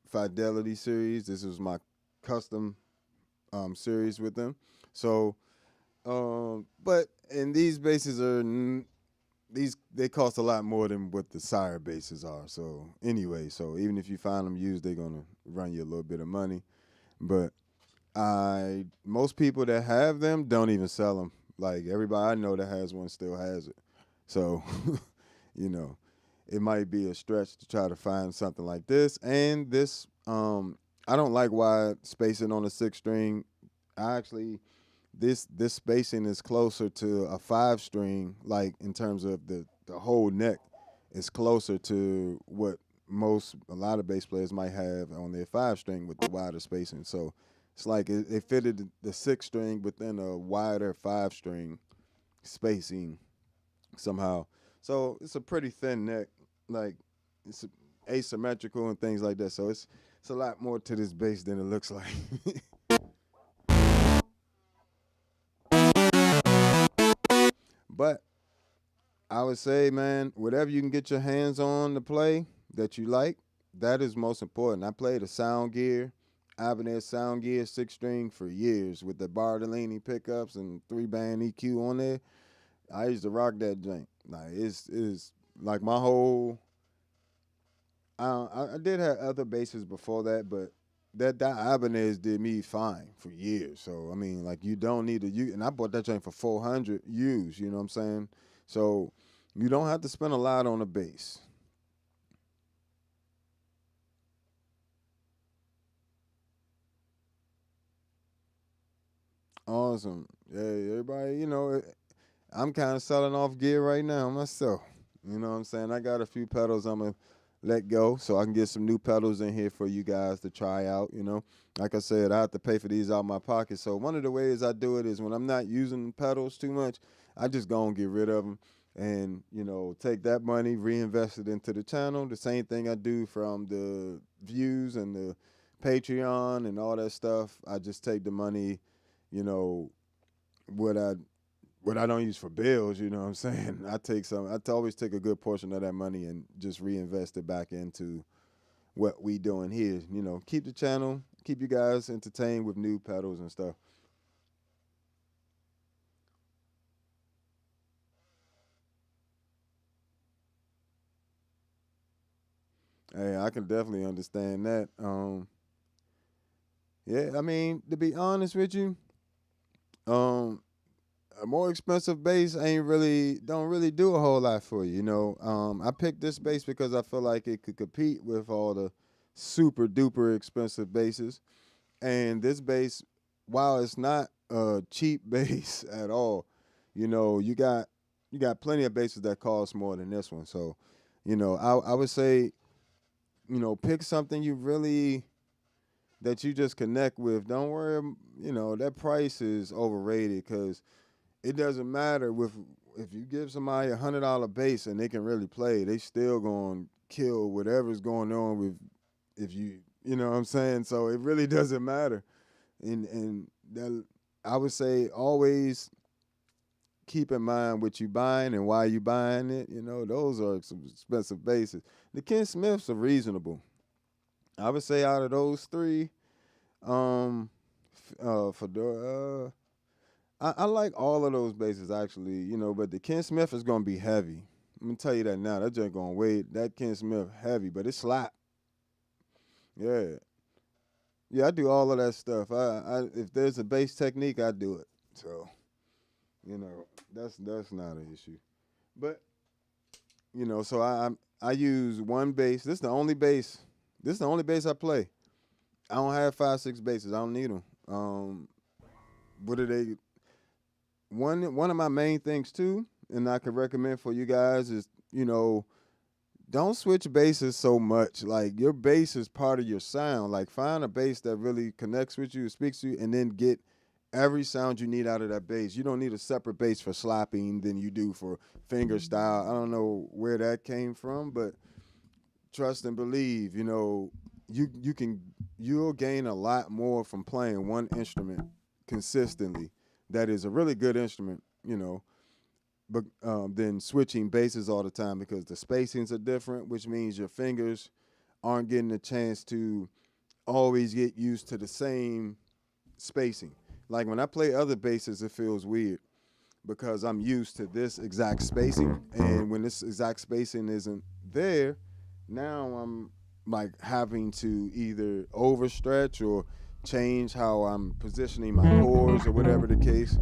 Fidelity series. This was my custom series with them. So, but and these basses these they cost a lot more than what the Sire bases are. So anyway, so even if you find them used, they're gonna run you a little bit of money. But I most people that have them don't even sell them. Like everybody I know that has one still has it. So, you know, it might be a stretch to try to find something like this. And this, I don't like wide spacing on a six string. I actually this spacing is closer to a five string, like in terms of the whole neck is closer to what a lot of bass players might have on their five string with the wider spacing. So it's like it fitted the six string within a wider five string spacing somehow. So it's a pretty thin neck, like it's asymmetrical and things like that. So it's a lot more to this bass than it looks like. But I would say, man, whatever you can get your hands on to play that you like, that is most important. I played a sound gear, Ibanez sound gear six string for years with the Bartolini pickups and three band EQ on there. I used to rock that joint. Like it's like my whole. I did have other basses before that, but that Ibanez did me fine for years. So I mean, like you don't need to use, and I bought that joint for 400 used. You know what I'm saying? So you don't have to spend a lot on a bass. Awesome. Yeah, everybody. I'm kind of selling off gear right now myself. You know what I'm saying? I got a few pedals. I'm gonna let go so I can get some new pedals in here for you guys to try out, you know. Like I said, I have to pay for these out of my pocket. So one of the ways I do it is when I'm not using pedals too much, I just go and get rid of them and, you know, take that money, reinvest it into the channel. The same thing I do from the views and the Patreon and all that stuff. I just take the money, you know, what I don't use for bills, you know what I'm saying? I always take a good portion of that money and just reinvest it back into what we doing here. You know, keep the channel, keep you guys entertained with new pedals and stuff. Hey, I can definitely understand that. Yeah, I mean, to be honest with you, um, a more expensive bass don't really do a whole lot for you. You know, I picked this bass because I feel like it could compete with all the super duper expensive basses. And this bass, while it's not a cheap bass at all, you know, you got plenty of basses that cost more than this one. So, you know, I would say, you know, pick something you really that you just connect with. Don't worry, you know, that price is overrated because it doesn't matter if you give somebody $100 bass and they can really play, they still gonna kill whatever's going on with if you know what I'm saying. So it really doesn't matter, and that, I would say always keep in mind what you buying and why you buying it. You know those are some expensive basses. The Ken Smiths are reasonable. I would say out of those three, Fedora. I like all of those basses actually, you know, but the Ken Smith is gonna be heavy. Let me tell you that now. That just gonna weigh that Ken Smith heavy, but it slap. Yeah, yeah. I do all of that stuff. If there's a bass technique, I do it. So you know that's not an issue. But you know, so I use one bass. This is the only bass. This is the only bass I play. I don't have 5, 6 basses. I don't need them. What are they? One of my main things too, and I could recommend for you guys is, you know, don't switch basses so much. Like your bass is part of your sound. Like find a bass that really connects with you, speaks to you, and then get every sound you need out of that bass. You don't need a separate bass for slapping than you do for finger style. I don't know where that came from, but trust and believe, you know, you'll gain a lot more from playing one instrument consistently. That is a really good instrument, you know, but than switching basses all the time because the spacings are different, which means your fingers aren't getting a chance to always get used to the same spacing. Like when I play other basses, it feels weird because I'm used to this exact spacing, and when this exact spacing isn't there, now I'm like having to either overstretch or change how I'm positioning my chords or whatever the case.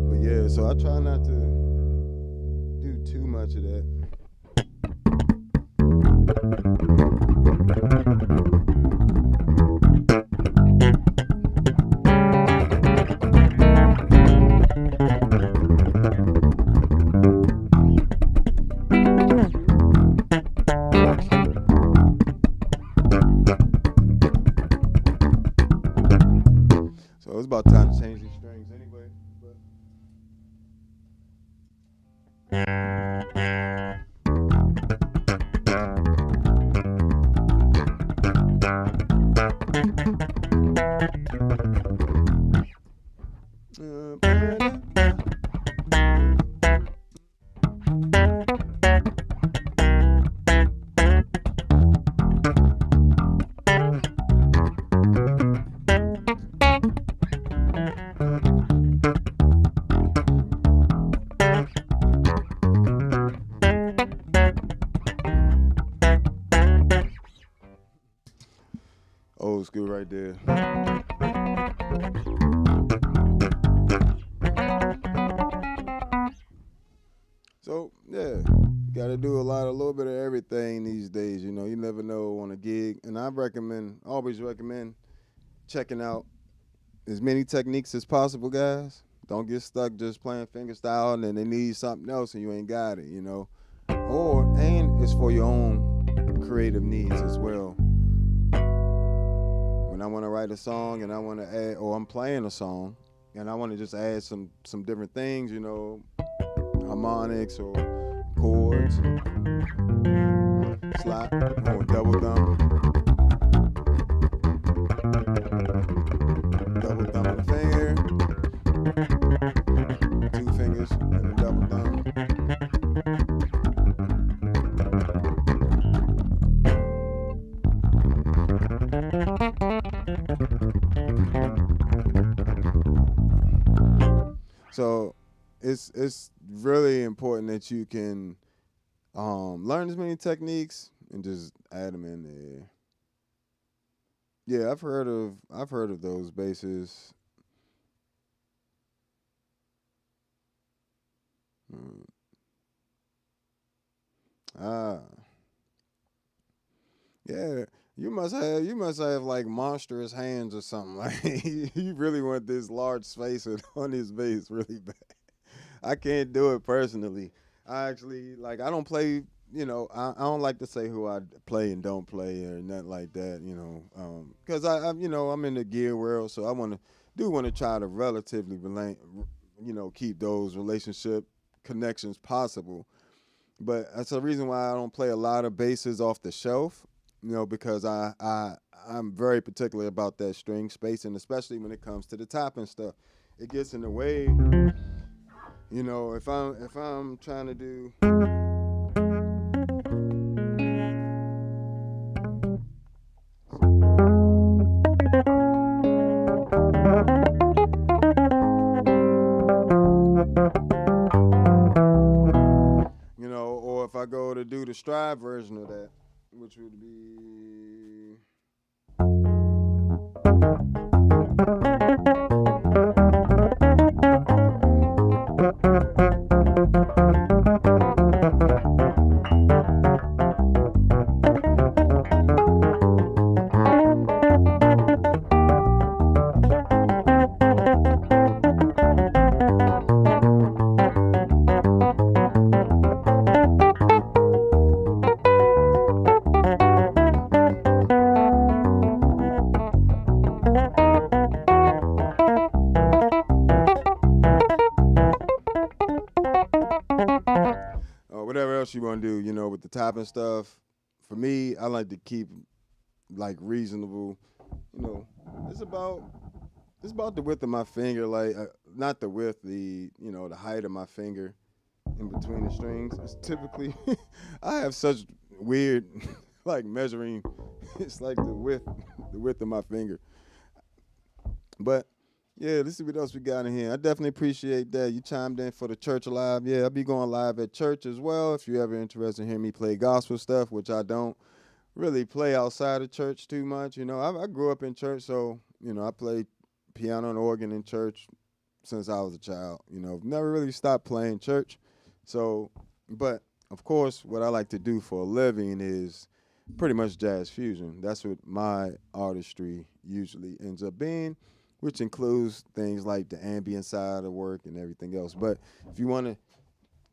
But yeah, so I try not to do too much of that. So it's about time to change these strings anyway. But old school right there. So yeah, you got to do a little bit of everything these days. You know, you never know on a gig, and always recommend checking out as many techniques as possible, guys. Don't get stuck just playing fingerstyle and then they need something else and you ain't got it, you know. And it's for your own creative needs as well. When I want to write a song and I want to add, or I'm playing a song and I want to just add some different things, you know, harmonics or chords, slap or double thumb on the finger, two fingers and a double thumb. So it's really important that you can learn as many techniques and just add them in there. Yeah, I've heard of those basses. Ah, yeah. You must have like monstrous hands or something. Like you really want this large space on his bass really bad. I can't do it personally. I actually I don't play. You know, I don't like to say who I play and don't play or nothing like that. You know, because I'm in the gear world, so I want to try to relatively keep those relationship connections possible. But that's the reason why I don't play a lot of basses off the shelf. You know, because I'm very particular about that string space, and especially when it comes to the top and stuff, it gets in the way. You know, if I'm trying to do, you know, or if I go to do the stride version of that, which would be. Or whatever else you want to do, you know, with the top and stuff. For me, I like to keep like reasonable. You know, it's about the width of my finger, like not the width, the height of my finger in between the strings. It's typically I have such weird like measuring. It's like the width of my finger. But yeah, let's see what else we got in here. I definitely appreciate that. You chimed in for the church live. Yeah, I'll be going live at church as well. If you're ever interested in hearing me play gospel stuff, which I don't really play outside of church too much. You know, I grew up in church, so, you know, I played piano and organ in church since I was a child. You know, never really stopped playing church. So, but of course, what I like to do for a living is pretty much jazz fusion. That's what my artistry usually ends up being, which includes things like the ambient side of work and everything else. But if you want to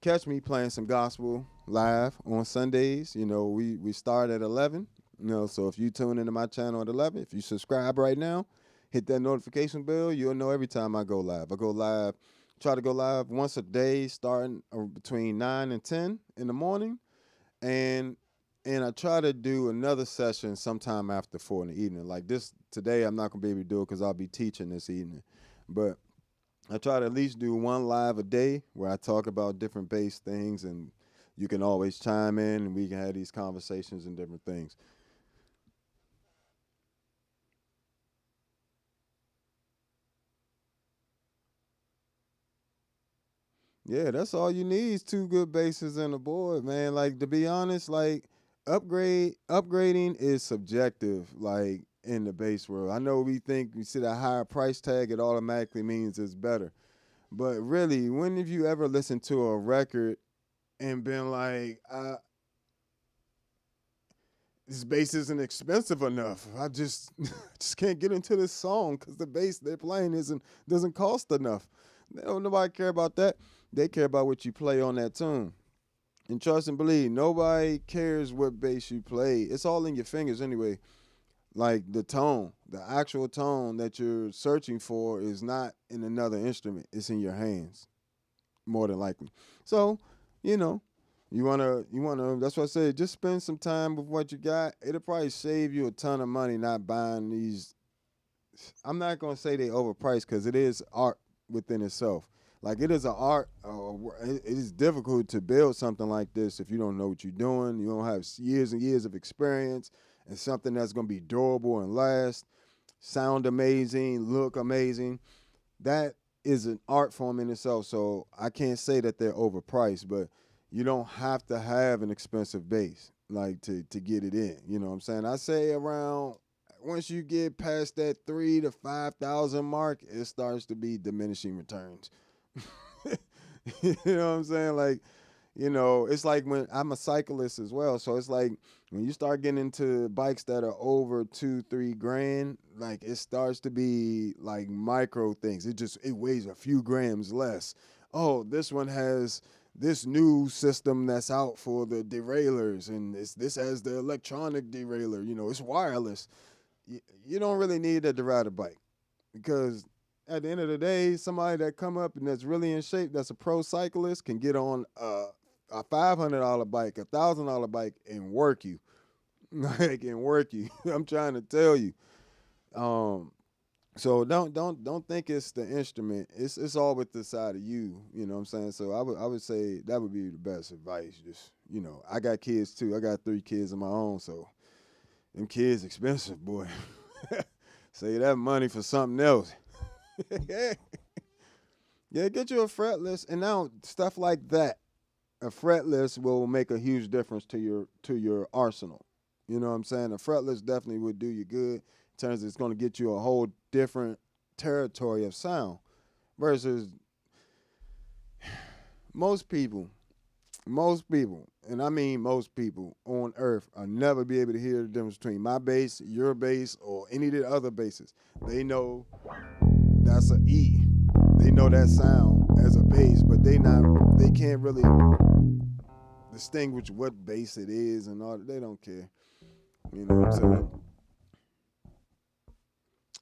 catch me playing some gospel live on Sundays, you know, we start at 11, you know, so if you tune into my channel at 11, if you subscribe right now, hit that notification bell, you'll know every time I go live. Try to go live once a day, starting between 9 and 10 in the morning, and I try to do another session sometime after 4 in the evening. Like today, I'm not going to be able to do it because I'll be teaching this evening. But I try to at least do one live a day where I talk about different bass things, and you can always chime in, and we can have these conversations and different things. Yeah, that's all you need is two good basses and a board, man. Like, to be honest, like upgrading is subjective, like in the bass world. I know we see that higher price tag, it automatically means it's better. But really, when have you ever listened to a record and been like, this bass isn't expensive enough. I just just can't get into this song because the bass they're playing doesn't cost enough. Nobody care about that. They care about what you play on that tune. And trust and believe, nobody cares what bass you play. It's all in your fingers anyway. Like the tone, the actual tone that you're searching for is not in another instrument. It's in your hands, more than likely. So, you know, you wanna. That's what I said. Just spend some time with what you got. It'll probably save you a ton of money not buying these. I'm not gonna say they overpriced because it is art within itself. Like it is an art. It is difficult to build something like this if you don't know what you're doing. You don't have years and years of experience and something that's gonna be durable and last, sound amazing, look amazing. That is an art form in itself. So I can't say that they're overpriced, but you don't have to have an expensive bass like to get it in. You know what I'm saying? I say around once you get past that 3 to 5 thousand mark, it starts to be diminishing returns. You know what I'm saying? Like, it's like when I'm a cyclist as well. So it's like when you start getting into bikes that are over 2, 3 grand, like it starts to be like micro things. It weighs a few grams less. Oh, this one has this new system that's out for the derailleurs, and this has the electronic derailleur. It's wireless. You don't really need that to ride a bike because at the end of the day, somebody that come up and that's really in shape, that's a pro cyclist, can get on a $500 bike, $1,000 bike, and work you, like and work you. I'm trying to tell you. Um, so don't think it's the instrument. It's all with the side of you. You know what I'm saying? So I would say that would be the best advice. Just I got kids too. I got 3 kids of my own, so them kids expensive, boy. Save that money for something else. Yeah, get you a fretless, and now stuff like that. A fretless will make a huge difference to your arsenal. You know what I'm saying? A fretless definitely would do you good in terms of it's going to get you a whole different territory of sound versus most people, and I mean most people on earth will never be able to hear the difference between my bass, your bass, or any of the other basses. They know that's an E. They know that sound as a bass, but they can't really distinguish what bass it is and all that. They don't care. You know what I'm saying?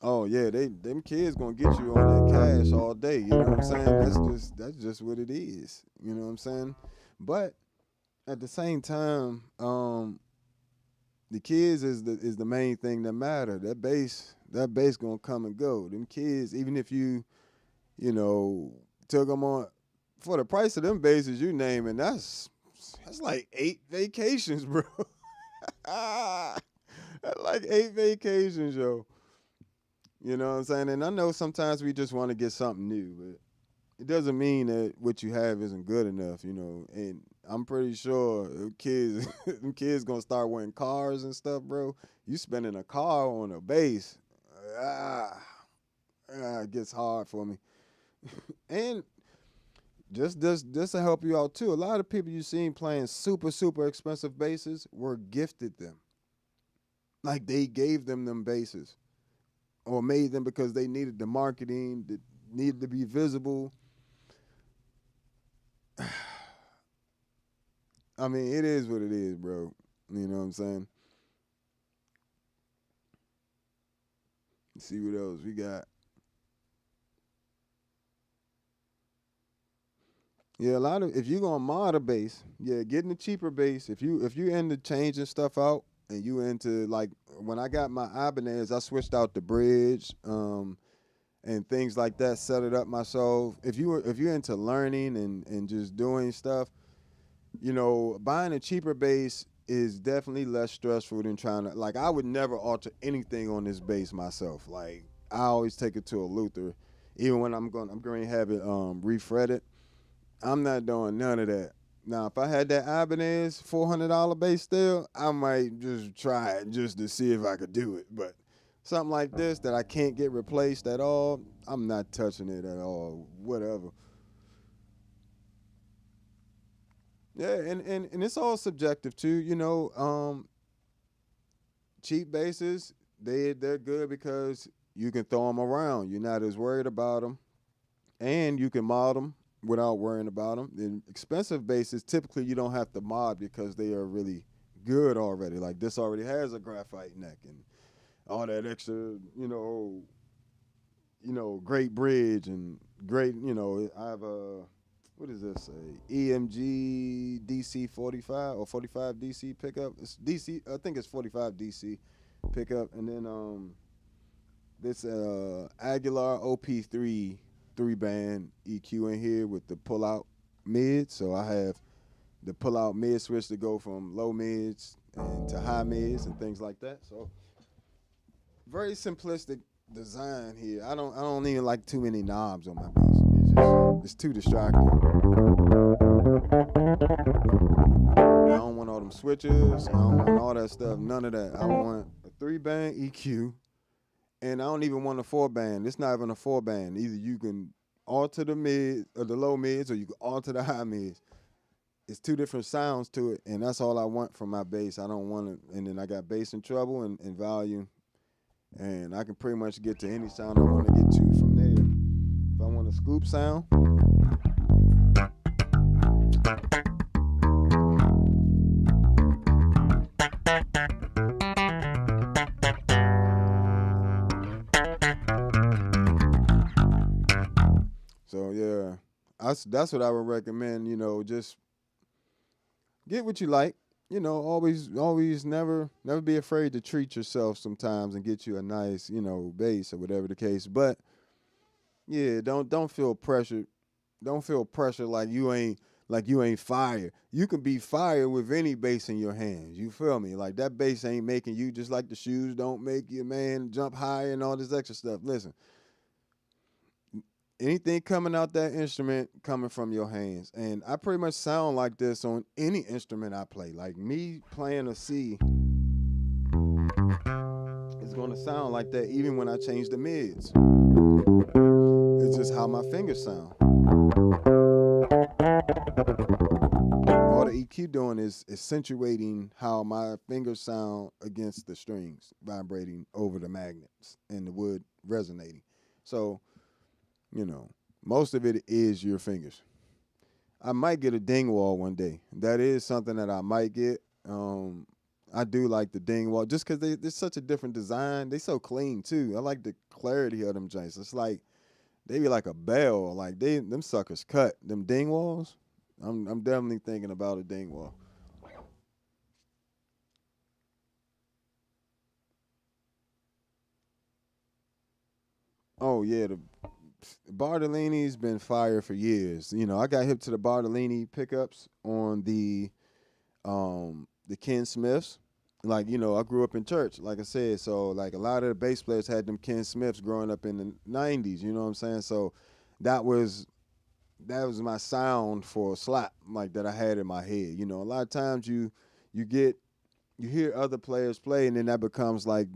Oh yeah, them kids gonna get you on that cash all day. You know what I'm saying? That's just what it is. You know what I'm saying? But at the same time, the kids is the main thing that matter. That bass gonna come and go. Them kids, even if took them on for the price of them bases you name, and that's like 8 vacations, bro. That's like 8 vacations, yo. You know what I'm saying? And I know sometimes we just want to get something new, but it doesn't mean that what you have isn't good enough, And I'm pretty sure kids, them kids gonna start wearing cars and stuff, bro. You spending a car on a bass, it gets hard for me. And just to help you out too, a lot of people you seen playing super super expensive basses were gifted them, like they gave them basses or made them because they needed the marketing, that needed to be visible. I mean, it is what it is, bro. You know what I'm saying? Let's see what else we got. Yeah, a lot of if you gonna mod a bass, yeah, getting a cheaper bass. If you into changing stuff out and you into like when I got my Ibanez, I switched out the bridge, and things like that, set it up myself. If you're into learning and just doing stuff, buying a cheaper bass is definitely less stressful than trying to like I would never alter anything on this bass myself. Like I always take it to a Luther, even when I'm going to have it refretted. I'm not doing none of that. Now, if I had that Ibanez $400 bass still, I might just try it just to see if I could do it. But something like this that I can't get replaced at all, I'm not touching it at all. Whatever. Yeah, and it's all subjective too. cheap basses, they're good because you can throw them around. You're not as worried about them, and you can mod them without worrying about them. In expensive basses, typically you don't have to mod because they are really good already. Like this already has a graphite neck and all that extra, great bridge and great, I have a, what is this, a EMG DC 45 or 45 DC pickup. It's DC, I think it's 45 DC pickup, and then this Aguilar OP3 3-band EQ in here with the pull-out mid. So I have the pull-out mid switch to go from low mids and to high mids and things like that. So very simplistic design here. I don't even like too many knobs on my bass. It's too distracting. I don't want all them switches. I don't want all that stuff. None of that. I want a 3-band EQ. And I don't even want a 4-band. It's not even a 4-band. Either you can alter the mid or the low mids, or you can alter the high mids. It's two different sounds to it, and that's all I want from my bass. I don't want to, and then I got bass and treble and volume, and I can pretty much get to any sound I want to get to from there. If I want a scoop sound, so yeah, that's what I would recommend. Just get what you like. Always never be afraid to treat yourself sometimes and get you a nice, bass or whatever the case. But yeah, don't feel pressured. Don't feel pressure like you ain't fire. You can be fire with any bass in your hands. You feel me? Like that bass ain't making you, just like the shoes don't make you, man, jump higher and all this extra stuff. Listen, anything coming out that instrument coming from your hands. And I pretty much sound like this on any instrument I play. Like me playing a C is going to sound like that even when I change the mids. It's just how my fingers sound. All the EQ doing is accentuating how my fingers sound against the strings, vibrating over the magnets and the wood resonating. So, most of it is your fingers. I might get a ding wall one day. That is something that I might get. I do like the ding wall just because they're such a different design. They so clean too. I like the clarity of them joints. It's like they be like a bell. Like them suckers cut. Them ding walls. I'm definitely thinking about a ding wall. Oh yeah, the Bartolini's been fire for years. I got hip to the Bartolini pickups on the Ken Smiths. Like, I grew up in church, like I said. So like a lot of the bass players had them Ken Smiths growing up in the 90s, you know what I'm saying? So that was my sound for a slap, like that I had in my head. A lot of times you hear other players play, and then that becomes like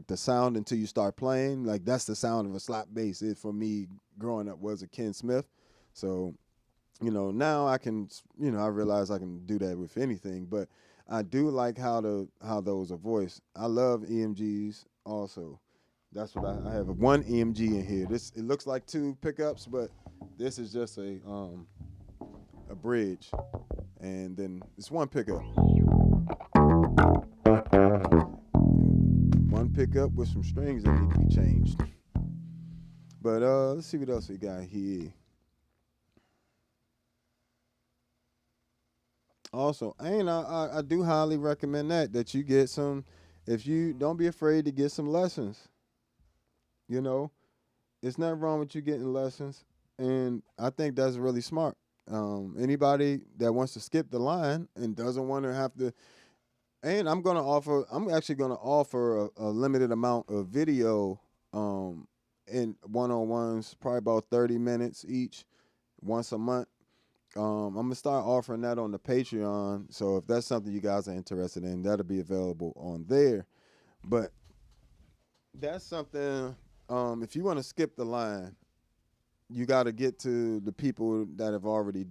the sound until you start playing. Like that's the sound of a slap bass. It for me growing up was a Ken Smith. So, now I can, I realize I can do that with anything, but I do like how those are voiced. I love EMGs also. That's what I have one EMG in here. It looks like two pickups, but this is just a bridge, and then it's one pickup. One pickup with some strings that need to be changed. But let's see what else we got here. Also, and I do highly recommend that you get some. If you don't be afraid to get some lessons. It's nothing wrong with you getting lessons, and I think that's really smart. Anybody that wants to skip the line and doesn't want to have to. And I'm actually gonna offer a limited amount of video in one-on-ones, probably about 30 minutes each, once a month. I'm gonna start offering that on the Patreon. So if that's something you guys are interested in, that'll be available on there. But that's something, if you want to skip the line, you got to get to the people that have already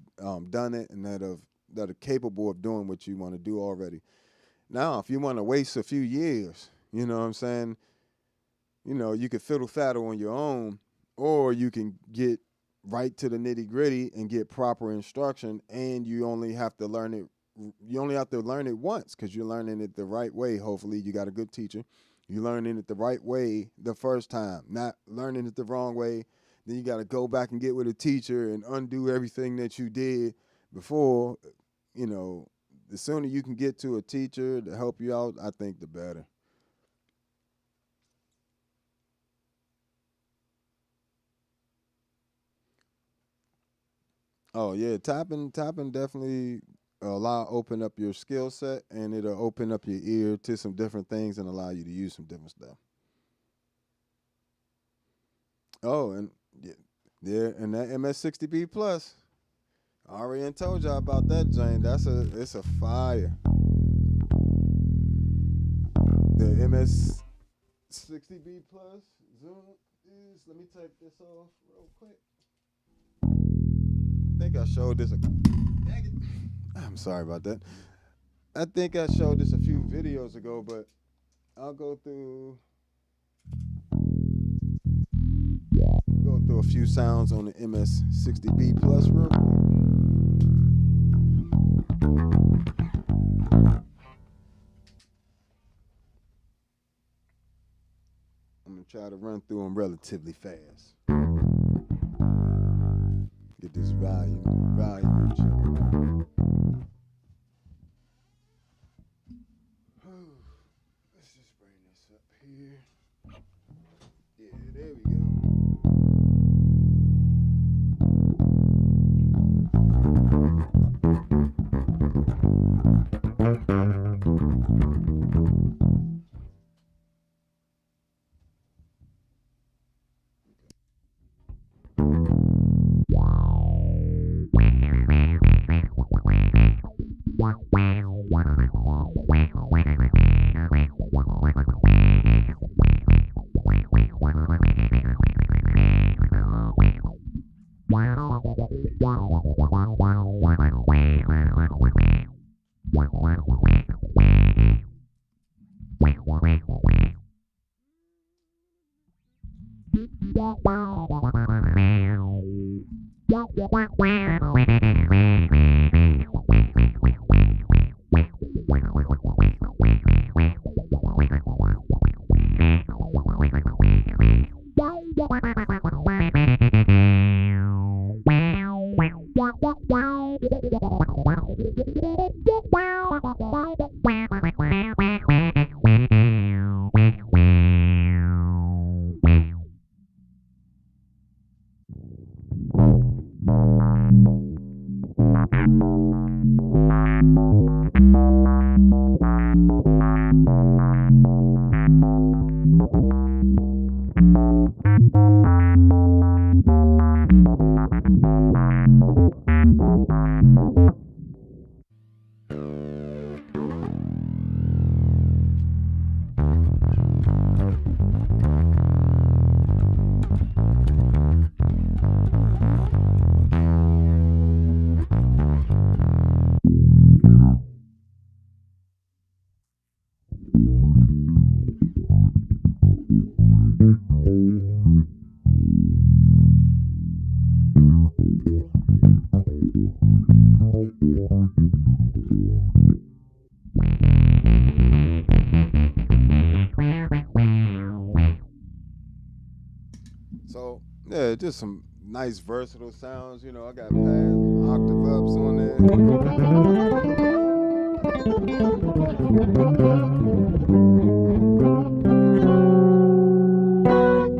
done it and that are capable of doing what you want to do already. Now, if you want to waste a few years, you know what I'm saying, you could fiddle faddle on your own, or you can get right to the nitty gritty and get proper instruction, and you only have to learn it. You only have to learn it once because you're learning it the right way. Hopefully, you got a good teacher. You're learning it the right way the first time, not learning it the wrong way. Then you got to go back and get with a teacher and undo everything that you did before. The sooner you can get to a teacher to help you out, I think the better. Oh yeah, tapping definitely open up your skill set, and it'll open up your ear to some different things and allow you to use some different stuff. Oh, and yeah, and that MS-60B plus. I already told y'all about that, Jane. It's a fire. The MS-60B plus Zoom is. Let me take this off real quick. I think I showed this. I'm sorry about that. I think I showed this a few videos ago, but I'll go through a few sounds on the MS-60B plus real quick. I'm gonna try to run through them relatively fast. Get this volume check. Let's just bring this up here. Yeah, there we go. So yeah, just some nice versatile sounds. I got pads, octave ups on there.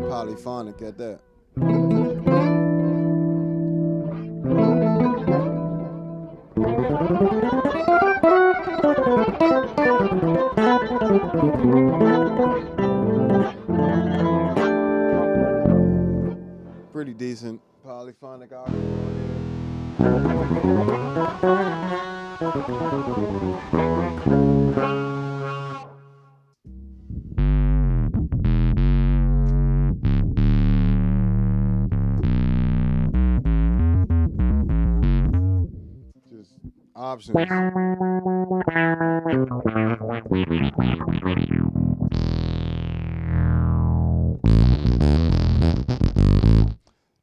Polyphonic at that. Pretty decent polyphonic octave Just options.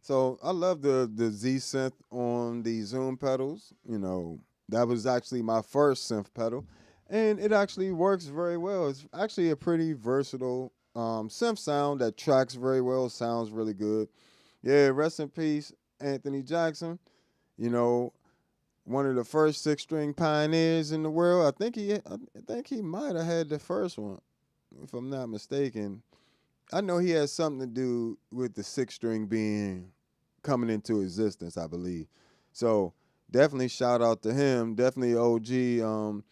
So I love the Z synth on the Zoom pedals. You know, that was actually my first synth pedal, and it actually works very well. It's actually a pretty versatile synth sound that tracks very well, sounds really good. Yeah, rest in peace, Anthony Jackson. You know, one of the first six string pioneers in the world. I think he might have had the first one, if I'm not mistaken. I know he has something to do with the six string being coming into existence, I believe. So definitely shout out to him. Definitely OG.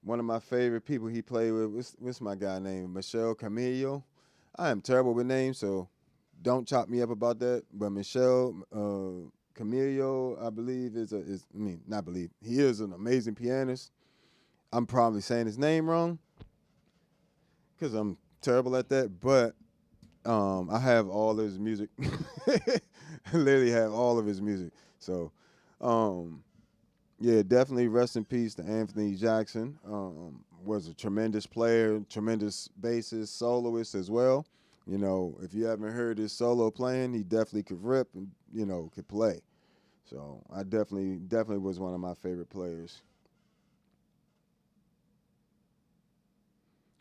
One of my favorite people he played with. What's my guy name? Michelle Camillo. I am terrible with names, so don't chop me up about that. But Michelle Camillo, I believe not believe. He is an amazing pianist. I'm probably saying his name wrong because I'm terrible at that. But I have all of his music. I literally have all of his music. So, um, yeah, definitely rest in peace to Anthony Jackson. Was a tremendous player, tremendous bassist, soloist as well. You know, if you haven't heard his solo playing, he definitely could rip and could play. So I definitely was one of my favorite players.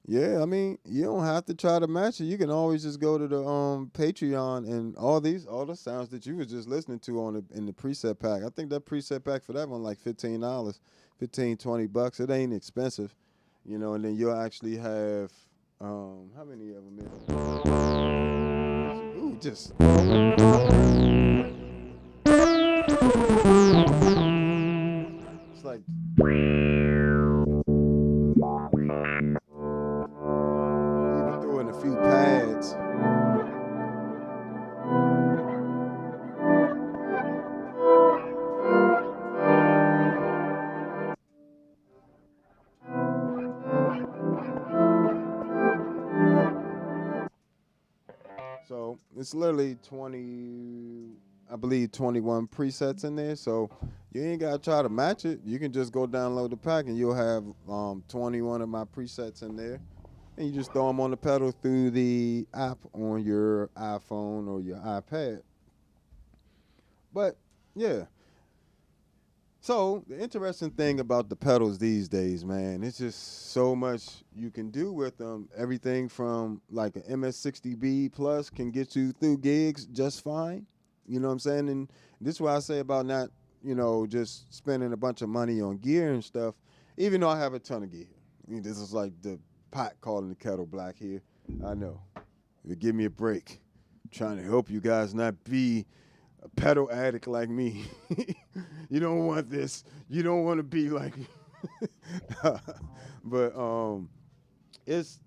Yeah, I mean, you don't have to try to match it. You can always just go to the Patreon and all the sounds that you was just listening to in the preset pack. I think that preset pack for that one like $15, 15, $20. It ain't expensive, and then you'll actually have how many of them is? Ooh, just it's like even throwing a few pads. So it's literally 20, I believe 21 presets in there. So you ain't gotta try to match it. You can just go download the pack and you'll have 21 of my presets in there. And you just throw them on the pedal through the app on your iPhone or your iPad. But yeah, so the interesting thing about the pedals these days, man, it's just so much you can do with them. Everything from like an MS-60B plus can get you through gigs just fine. You know what I'm saying? And this is why I say about not, just spending a bunch of money on gear and stuff, even though I have a ton of gear. I mean, this is like the pot calling the kettle black here. I know. Give me a break. I'm trying to help you guys not be a pedal addict like me. You don't want this. You don't want to be like but it's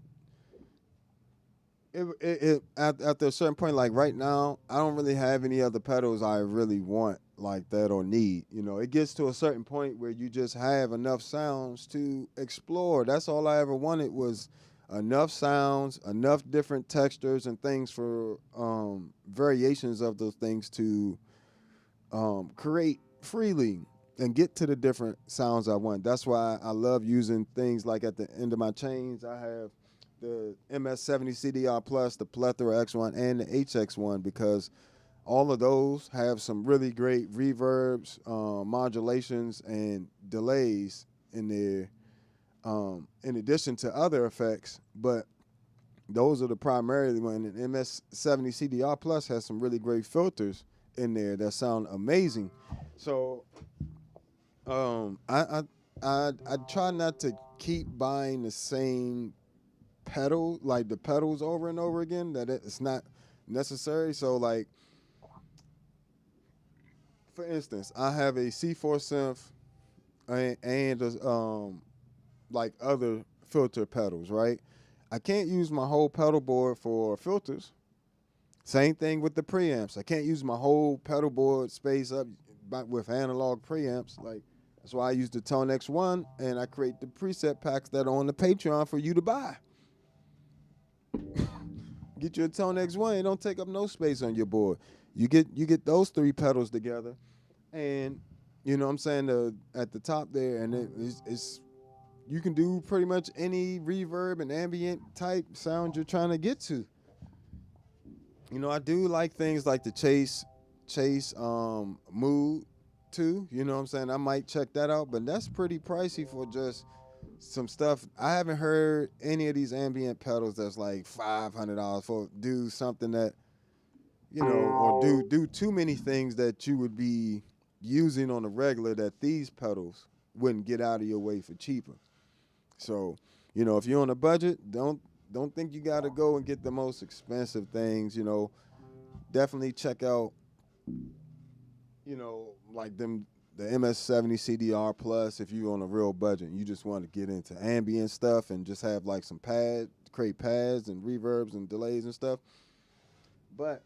after a certain point, like right now, I don't really have any other pedals I really want like that or need. It gets to a certain point where you just have enough sounds to explore. That's all I ever wanted was enough sounds, enough different textures and things for variations of those things to create freely and get to the different sounds I want. That's why I love using things like at the end of my chains, I have the MS-70 CDR Plus, the Plethora X1, and the HX1 because all of those have some really great reverbs, modulations, and delays in there, in addition to other effects. But those are the primarily one. And MS-70 CDR Plus has some really great filters in there that sound amazing. So I try not to keep buying the same pedal, like the pedals over and over again. That it's not necessary. So like, for instance, I have a C4 synth and like other filter pedals, right? I can't use my whole pedal board for filters. Same thing with the preamps. I can't use my whole pedal board space up with analog preamps. Like that's why I use the ToneX one, and I create the preset packs that are on the Patreon for you to buy. Get you a ToneX one; it don't take up no space on your board. You get those three pedals together, and you know what I'm saying at the top there, and it's you can do pretty much any reverb and ambient type sound you're trying to get to. You know, I do like things like the chase mood too. You know what I'm saying? I might check that out, but that's pretty pricey for just some stuff. I haven't heard any of these ambient pedals that's like $500 for do something that, you know, or do too many things that you would be using on a regular that these pedals wouldn't get out of your way for cheaper. So, you know, if you're on a budget, don't think you got to go and get the most expensive things. You know, definitely check out, you know, like the MS-70 CDR Plus if you're on a real budget and you just want to get into ambient stuff and just have like some create pads and reverbs and delays and stuff. But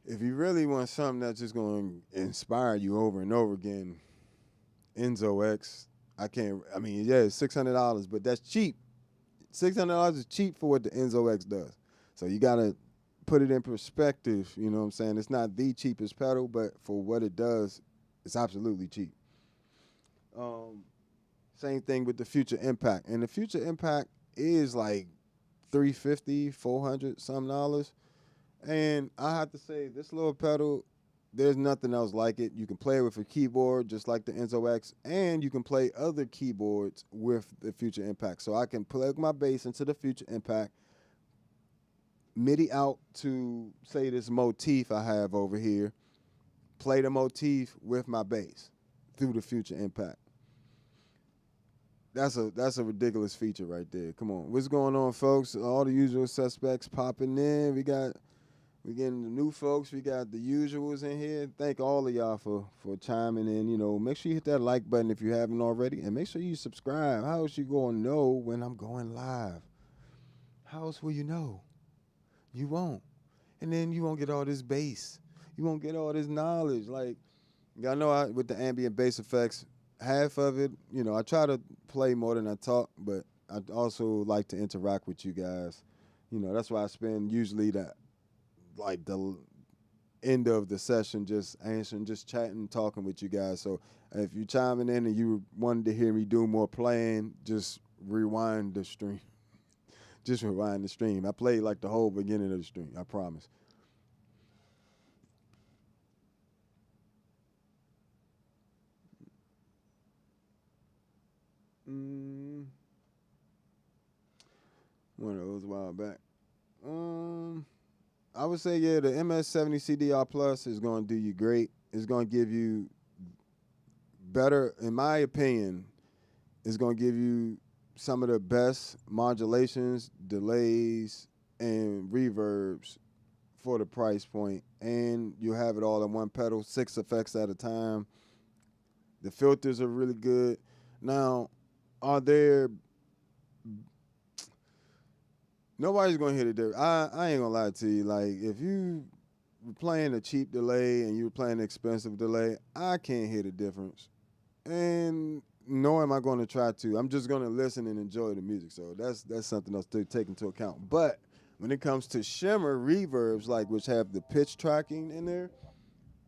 if you really want something that's just going to inspire you over and over again, Enzo X, I mean, yeah, it's $600, but that's cheap. $600 is cheap for what the Enzo X does. So you got to put it in perspective, you know what I'm saying? It's not the cheapest pedal, but for what it does, it's absolutely cheap. Same thing with the Future Impact. And the Future Impact is like $350, $400 some dollars. And I have to say, this little pedal, there's nothing else like it. You can play it with a keyboard just like the Enzo X, and you can play other keyboards with the Future Impact. So I can plug my bass into the Future Impact, MIDI out to, say, this motif I have over here, play the motif with my bass through the Future Impact. That's a ridiculous feature right there. Come on. What's going on, folks? All the usual suspects popping in. We getting the new folks. We got the usuals in here. Thank all of y'all for chiming in. You know, make sure you hit that like button if you haven't already, and make sure you subscribe. How else you gonna know when I'm going live? How else will you know? You won't. And then you won't get all this bass. You won't get all this knowledge. Like, y'all know with the ambient bass effects, half of it, you know, I try to play more than I talk, but I also like to interact with you guys. You know, that's why I spend usually the end of the session just answering, just chatting, talking with you guys. So if you chiming in and you wanted to hear me do more playing, just rewind the stream. Just rewind the stream. I played like the whole beginning of the stream, I promise. One of those a while back. I would say, yeah, the MS-70 CDR Plus is going to do you great. It's going to give you better, in my opinion, it's going to give you some of the best modulations, delays, and reverbs for the price point. And you have it all in one pedal, 6 effects at a time. The filters are really good. Now, nobody's gonna hear the difference. I ain't gonna lie to you. Like, if you were playing a cheap delay and you were playing an expensive delay, I can't hear the difference. And nor am I gonna try to. I'm just gonna listen and enjoy the music. So that's something else to take into account. But when it comes to shimmer reverbs, like which have the pitch tracking in there,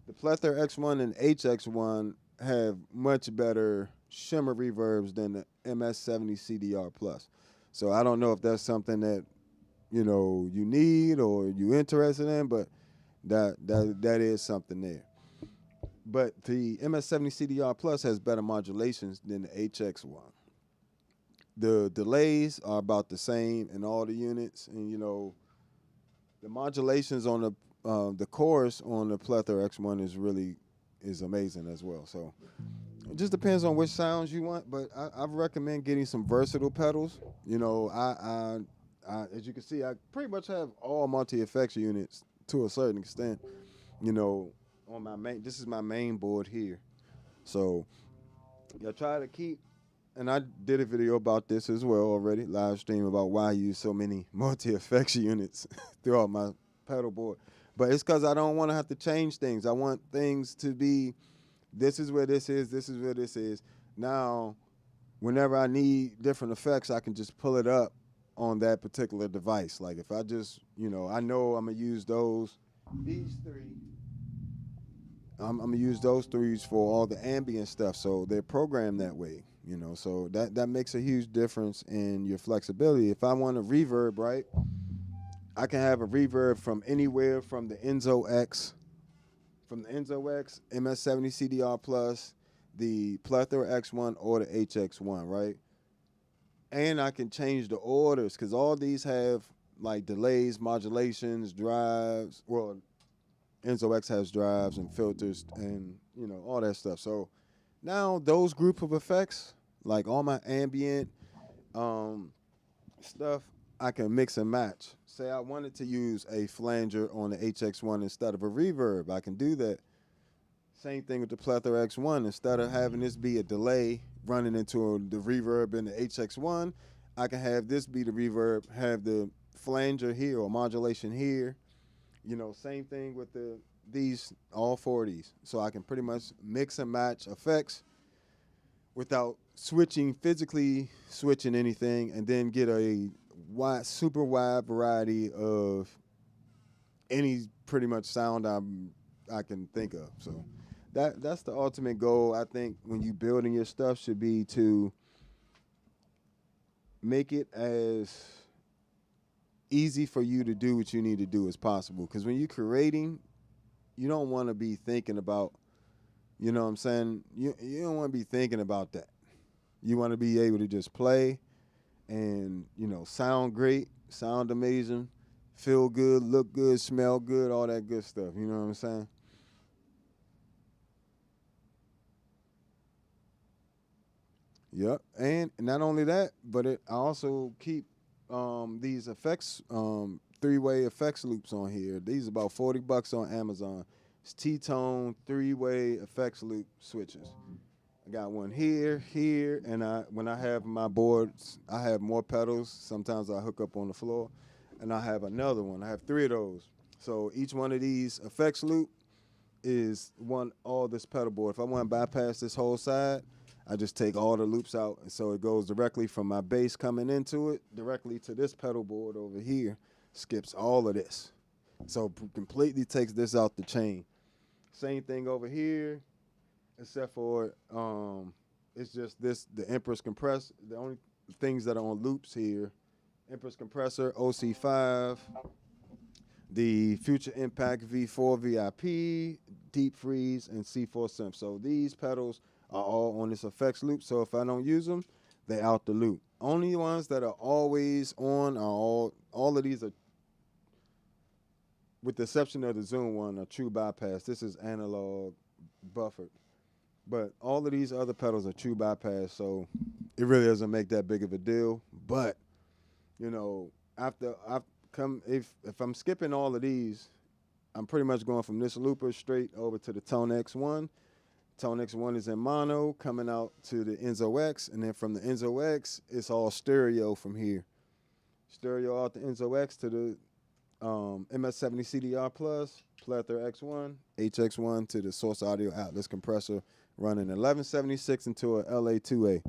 the Plethora X1 and HX1 have much better shimmer reverbs than the MS-70 CDR Plus. So I don't know if that's something that, you know, you need or you interested in, but that is something there. But the MS-70 CDR Plus has better modulations than the HX1. The delays are about the same in all the units, and you know, the modulations on the chorus on the Plethora X1 is amazing as well. So it just depends on which sounds you want, but I recommend getting some versatile pedals. You know, I as you can see, I pretty much have all multi-effects units to a certain extent. You know, on my this is my main board here. So I try to keep, and I did a video about this as well already, live stream about why I use so many multi-effects units throughout my pedal board. But it's because I don't want to have to change things. I want things to be, this is where this is where this is. Now, whenever I need different effects, I can just pull it up on that particular device. Like if I just, you know, I know I'm going to use these three. I'm going to use those threes for all the ambient stuff, so they're programmed that way. you know. So that makes a huge difference in your flexibility. If I want a reverb, right, I can have a reverb from anywhere from the Enzo X, MS-70 CDR Plus, the Plethora X1 or the HX1, right? And I can change the orders because all these have like delays, modulations, drives. Well, Enzo X has drives and filters and, you know, all that stuff. So now those group of effects, like all my ambient stuff, I can mix and match. Say I wanted to use a flanger on the HX1 instead of a reverb, I can do that. Same thing with the Plethora X1. Instead of having this be a delay running into the reverb in the HX1, I can have this be the reverb, have the flanger here or modulation here. You know, same thing with these, all four of these. So I can pretty much mix and match effects without physically switching anything, and then get a super wide variety of any pretty much sound I can think of. So that's the ultimate goal, I think, when you building your stuff, should be to make it as easy for you to do what you need to do as possible. Because when you're creating, you don't want to be thinking about, you know what I'm saying? You don't want to be thinking about that. You want to be able to just play and, you know, sound great, sound amazing, feel good, look good, smell good, all that good stuff. You know what I'm saying? Yep. And not only that, but I also keep these effects, three-way effects loops on here. These are about $40 on Amazon. It's T-tone three-way effects loop switches. I got one here, and when I have my boards, I have more pedals. Sometimes I hook up on the floor, and I have another one. I have three of those. So each one of these effects loop is all this pedal board. If I want to bypass this whole side, I just take all the loops out, and so it goes directly from my bass coming into it directly to this pedal board over here, skips all of this. So completely takes this out the chain. Same thing over here, except for it's just the Empress compressor. The only things that are on loops here, Empress compressor, OC5, the Future Impact V4 VIP, Deep Freeze, and C4 Simp. So these pedals are all on this effects loop. So if I don't use them, they're out the loop. Only ones that are always on are all of these are, with the exception of the Zoom one, are true bypass. This is analog buffered. But all of these other pedals are true bypass, so it really doesn't make that big of a deal. But, you know, if I'm skipping all of these, I'm pretty much going from this looper straight over to the ToneX one. ToneX one is in mono, coming out to the Enzo X, and then from the Enzo X, it's all stereo from here. Stereo out the Enzo X to the MS-70 CDR Plus, Plethora X1, HX1 to the Source Audio Atlas compressor, running 1176 into a LA2A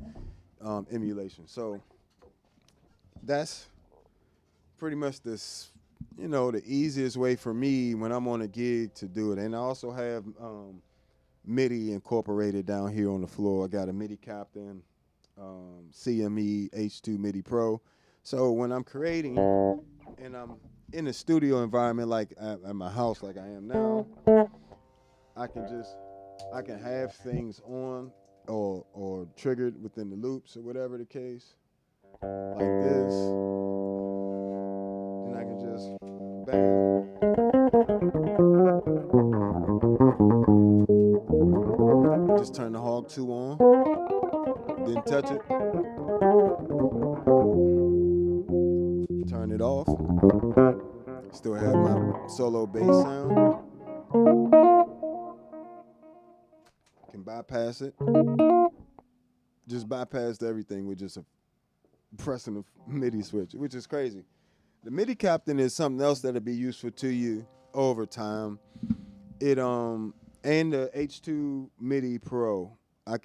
emulation. So that's pretty much this, you know, the easiest way for me when I'm on a gig to do it. And I also have MIDI incorporated down here on the floor. I got a MIDI Captain, CME H2 MIDI Pro. So when I'm creating and I'm in a studio environment like at my house like I am now, I can have things on or triggered within the loops or whatever the case, like this. And I can just bam. Just turn the Hog 2 on. Didn't touch it. Turn it off. Still have my solo bass sound. Can bypass it. Just bypassed everything with just pressing the MIDI switch, which is crazy. The MIDI Captain is something else that'll be useful to you over time. And the H2 MIDI Pro, I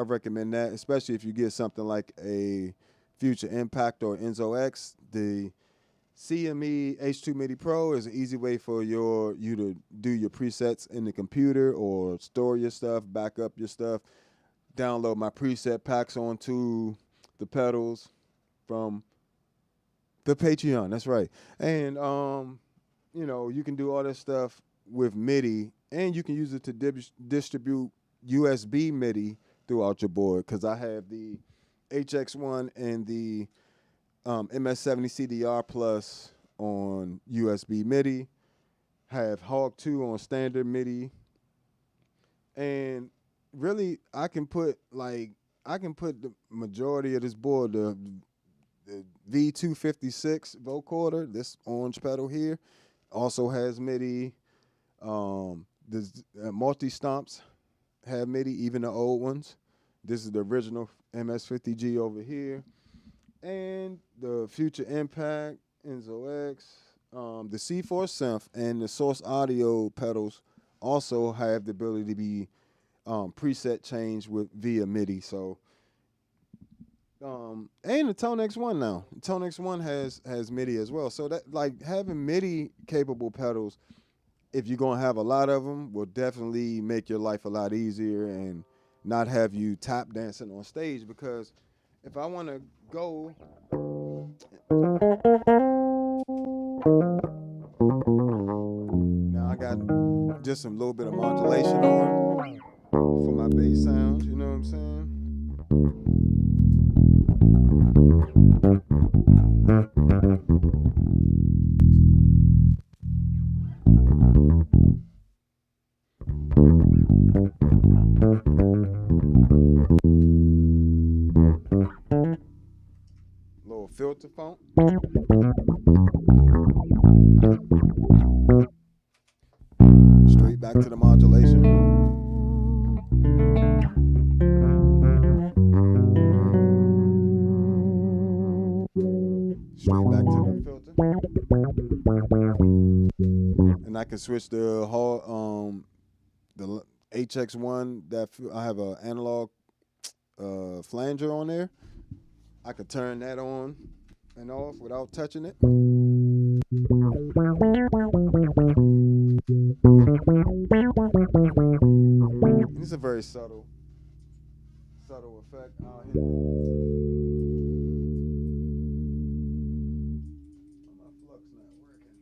recommend that, especially if you get something like a Future Impact or Enzo X. The CME H2 MIDI Pro is an easy way for you to do your presets in the computer or store your stuff, back up your stuff. download my preset packs onto the pedals from the Patreon. That's right. And you know, you can do all this stuff with MIDI, and you can use it to distribute USB MIDI throughout your board, because I have the HX1 and the MS-70 CDR Plus on USB MIDI, have Hog 2 on standard MIDI, and really I can put the majority of this board, the V256 vocoder, this orange pedal here, also has MIDI. The multi-stomps have MIDI, even the old ones. This is the original MS-50G over here. And the Future Impact, Enzo X, the C4 synth and the Source Audio pedals also have the ability to be preset changed via MIDI. So, and the ToneX One now. The ToneX One has MIDI as well. So that, like, having MIDI capable pedals, if you're gonna have a lot of them, will definitely make your life a lot easier and not have you tap dancing on stage. Because if I want to go, now I got just a little bit of modulation on for my bass sounds. You know what I'm saying? Little filter funk. Straight back to the modulation. Straight back to the filter. And I can switch the HX1 that I have an analog flanger on there. I could turn that on and off without touching it. It's a very subtle effect out here. My flux not working.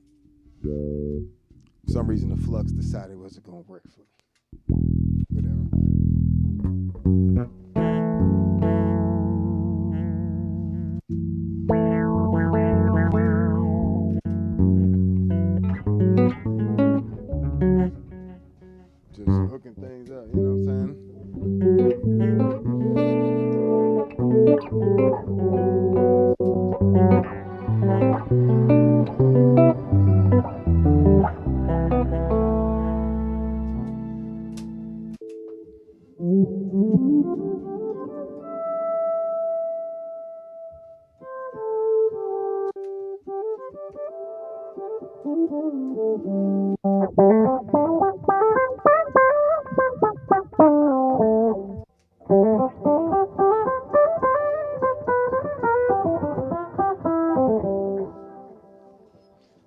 For some reason the flux decided it wasn't gonna work for me. Whatever. Just hooking things up, you know what I'm saying?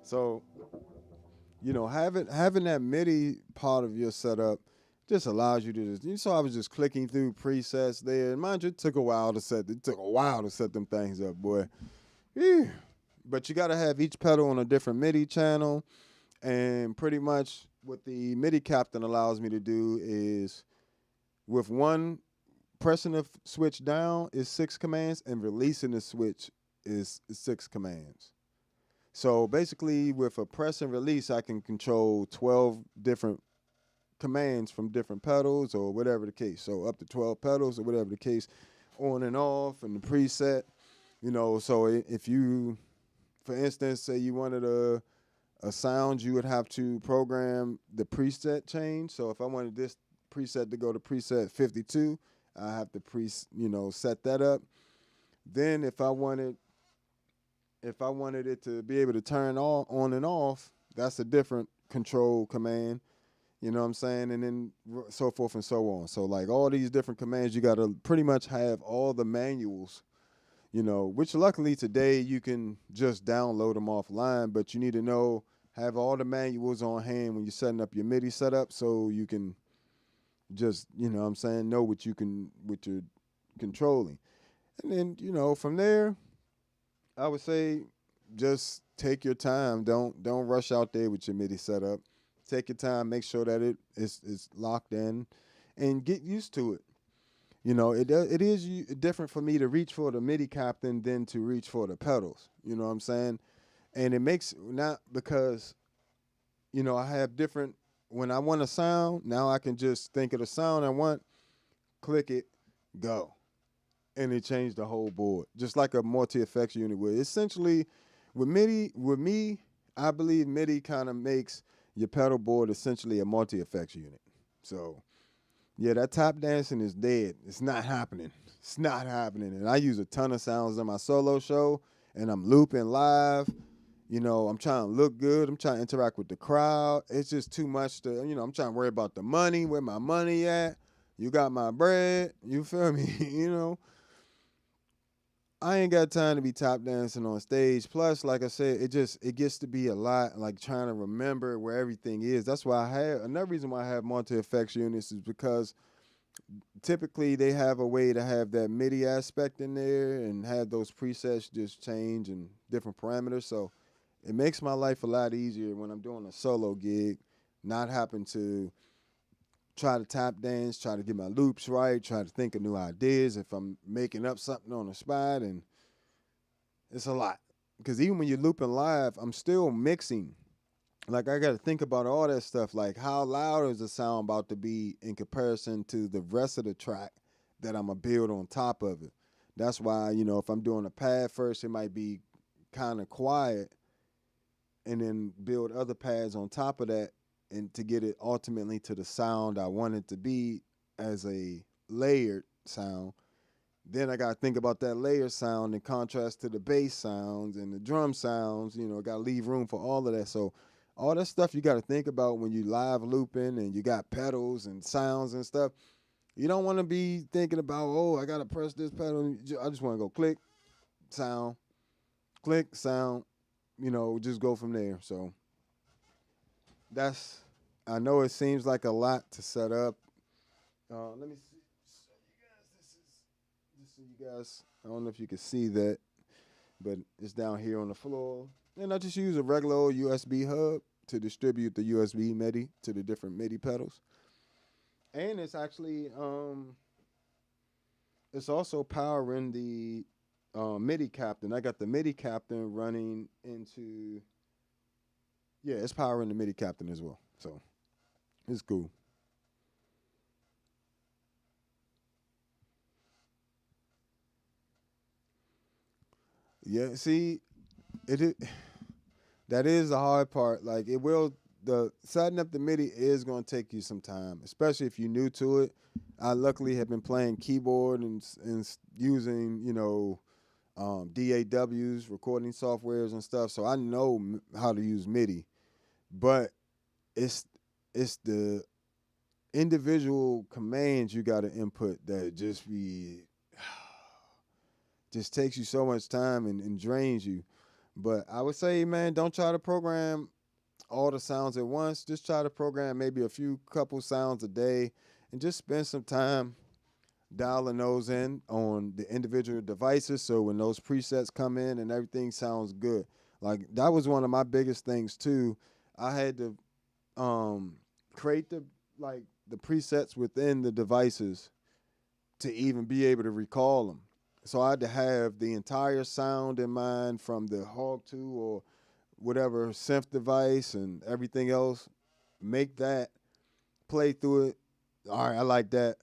So, you know, having that MIDI part of your setup just allows you to just, so I was just clicking through presets there. And mind you, it took a while to set them things up, boy. Yeah. But you got to have each pedal on a different MIDI channel. And pretty much what the MIDI captain allows me to do is, with one, pressing the switch down is 6 commands, and releasing the switch is 6 commands. So basically, with a press and release, I can control 12 different commands from different pedals or whatever the case. So up to 12 pedals or whatever the case, on and off, and the preset. You know, so if you, for instance, say you wanted a sound, you would have to program the preset change. So if I wanted this preset to go to preset 52, I have to set that up. Then if I wanted it to be able to turn on and off, that's a different control command. You know what I'm saying? And then so forth and so on. So like all these different commands, you got to pretty much have all the manuals, you know, which luckily today you can just download them offline, but you need to have all the manuals on hand when you're setting up your MIDI setup, so you can Just, you know what I'm saying, know what you're controlling. And then, from there, I would say just take your time. Don't rush out there with your MIDI setup. Take your time, make sure that it's locked in and get used to it. It is different for me to reach for the MIDI captain than to reach for the pedals. You know what I'm saying? And it makes not because I have different. When I want a sound, now I can just think of the sound I want, click it, go, and it changed the whole board, just like a multi-effects unit would. Essentially, with MIDI, with me, I believe MIDI kind of makes your pedal board essentially a multi-effects unit. So yeah, that tap dancing is dead. It's not happening. It's not happening. And I use a ton of sounds in my solo show, and I'm looping live. I'm trying to look good. I'm trying to interact with the crowd. It's just too much to, I'm trying to worry about the money, where my money at. You got my bread. You feel me? I ain't got time to be tap dancing on stage. Plus, like I said, it gets to be a lot, like trying to remember where everything is. That's why another reason why I have multi-effects units is because typically they have a way to have that MIDI aspect in there and have those presets just change and different parameters. So it makes my life a lot easier when I'm doing a solo gig, not having to try to tap dance, try to get my loops right, try to think of new ideas if I'm making up something on the spot, and it's a lot. Because even when you're looping live, I'm still mixing. Like I got to think about all that stuff. Like how loud is the sound about to be in comparison to the rest of the track that I'm gonna build on top of it. That's why if I'm doing a pad first, it might be kind of quiet, and then build other pads on top of that, and to get it ultimately to the sound I want it to be as a layered sound. Then I got to think about that layer sound in contrast to the bass sounds and the drum sounds. Got to leave room for all of that. So all that stuff you got to think about when you live looping and you got pedals and sounds and stuff. You don't want to be thinking about, oh, I got to press this pedal. I just want to go click, sound, click, sound, just go from there. So I know it seems like a lot to set up. Let me see. So you guys, I don't know if you can see that, but it's down here on the floor. And I just use a regular old USB hub to distribute the USB MIDI to the different MIDI pedals. And it's actually, it's also powering the MIDI captain. I got the MIDI captain running into, yeah, it's powering the MIDI captain as well. So it's cool. Yeah, see, it is, that is the hard part. Like the setting up the MIDI is going to take you some time, especially if you're new to it. I luckily have been playing keyboard and using DAWs, recording softwares and stuff, so I know how to use MIDI. But it's it's the individual commands you got to input that just takes you so much time and drains you. But I would say, man, don't try to program all the sounds at once. Just try to program maybe a few couple sounds a day and just spend some time dialing those in on the individual devices. So when those presets come in and everything sounds good. Like that was one of my biggest things too. I had to create the presets within the devices to even be able to recall them. So I had to have the entire sound in mind from the Hog 2 or whatever synth device and everything else. Make that, play through it. All right, I like that.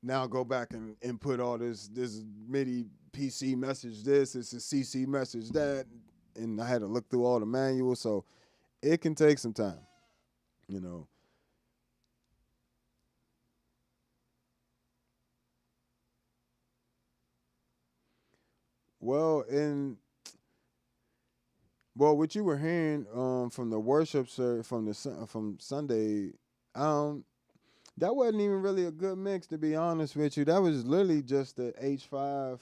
Now go back and input all this MIDI PC message this, it's a CC message that, and I had to look through all the manuals. So it can take some time, you know. Well, what you were hearing from the worship from from Sunday, um, that wasn't even really a good mix, to be honest with you. That was literally just the H5.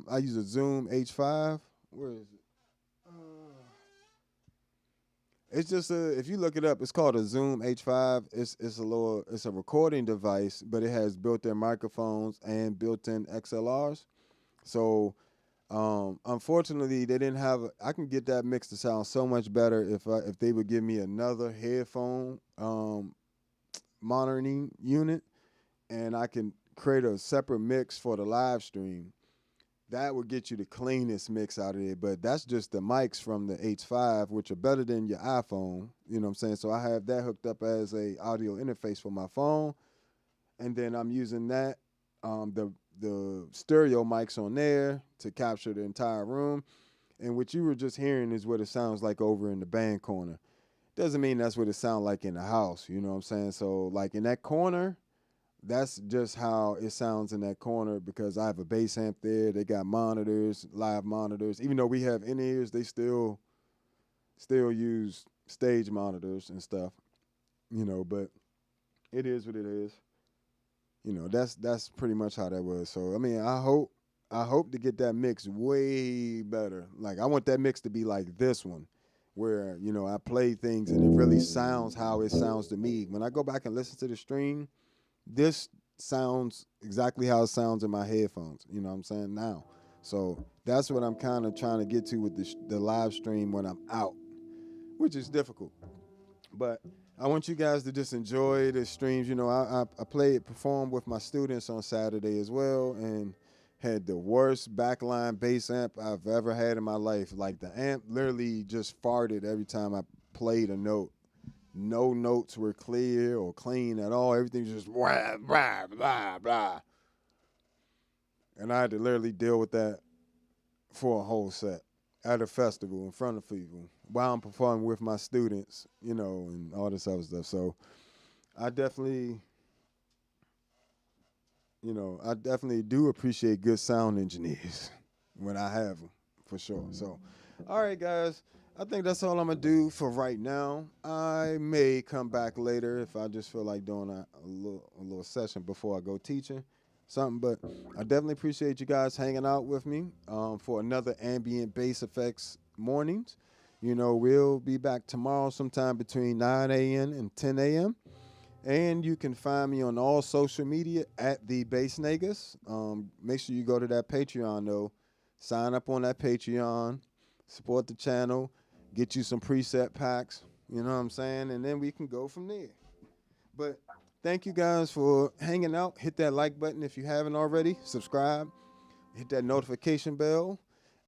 I use a Zoom H5. Where is it? It's just if you look it up, it's called a Zoom H5. It's a recording device, but it has built-in microphones and built-in XLRs. So unfortunately, they didn't have. I can get that mix to sound so much better if they would give me another headphone monitoring unit, and I can create a separate mix for the live stream. That would get you the cleanest mix out of it. But that's just the mics from the H5, which are better than your iPhone. You know what I'm saying? So I have that hooked up as a audio interface for my phone, and then I'm using that the stereo mics on there to capture the entire room. And what you were just hearing is what it sounds like over in the band corner. Doesn't mean that's what it sounds like in the house. You know what I'm saying? So like in that corner, that's just how it sounds in that corner because I have a bass amp there. They got monitors, live monitors. Even though we have in-ears, they still use stage monitors and stuff, you know, but it is what it is. You know, that's pretty much how that was. So I mean, I hope to get that mix way better. Like I want that mix to be like this one, where you know I play things and it really sounds how it sounds to me. When I go back and listen to the stream, this sounds exactly how it sounds in my headphones. You know what I'm saying now. So that's what I'm kind of trying to get to with the live stream when I'm out, which is difficult. But I want you guys to just enjoy the streams. You know, performed with my students on Saturday as well, and had the worst backline bass amp I've ever had in my life. Like the amp literally just farted every time I played a note. No notes were clear or clean at all. Everything was just blah, blah, blah, blah. And I had to literally deal with that for a whole set at a festival in front of people while I'm performing with my students, you know, and all this other stuff. So I definitely, I definitely do appreciate good sound engineers when I have them, for sure. So, all right, guys. I think that's all I'm gonna do for right now. I may come back later if I just feel like doing a little session before I go teaching something. But I definitely appreciate you guys hanging out with me for another ambient bass effects mornings. You know, we'll be back tomorrow sometime between 9 a.m. and 10 a.m. And you can find me on all social media at the Bass Negus. Make sure you go to that Patreon though. Sign up on that Patreon. Support the channel. Get you some preset packs. You know what I'm saying? And then we can go from there. But thank you guys for hanging out. Hit that like button if you haven't already. Subscribe. Hit that notification bell.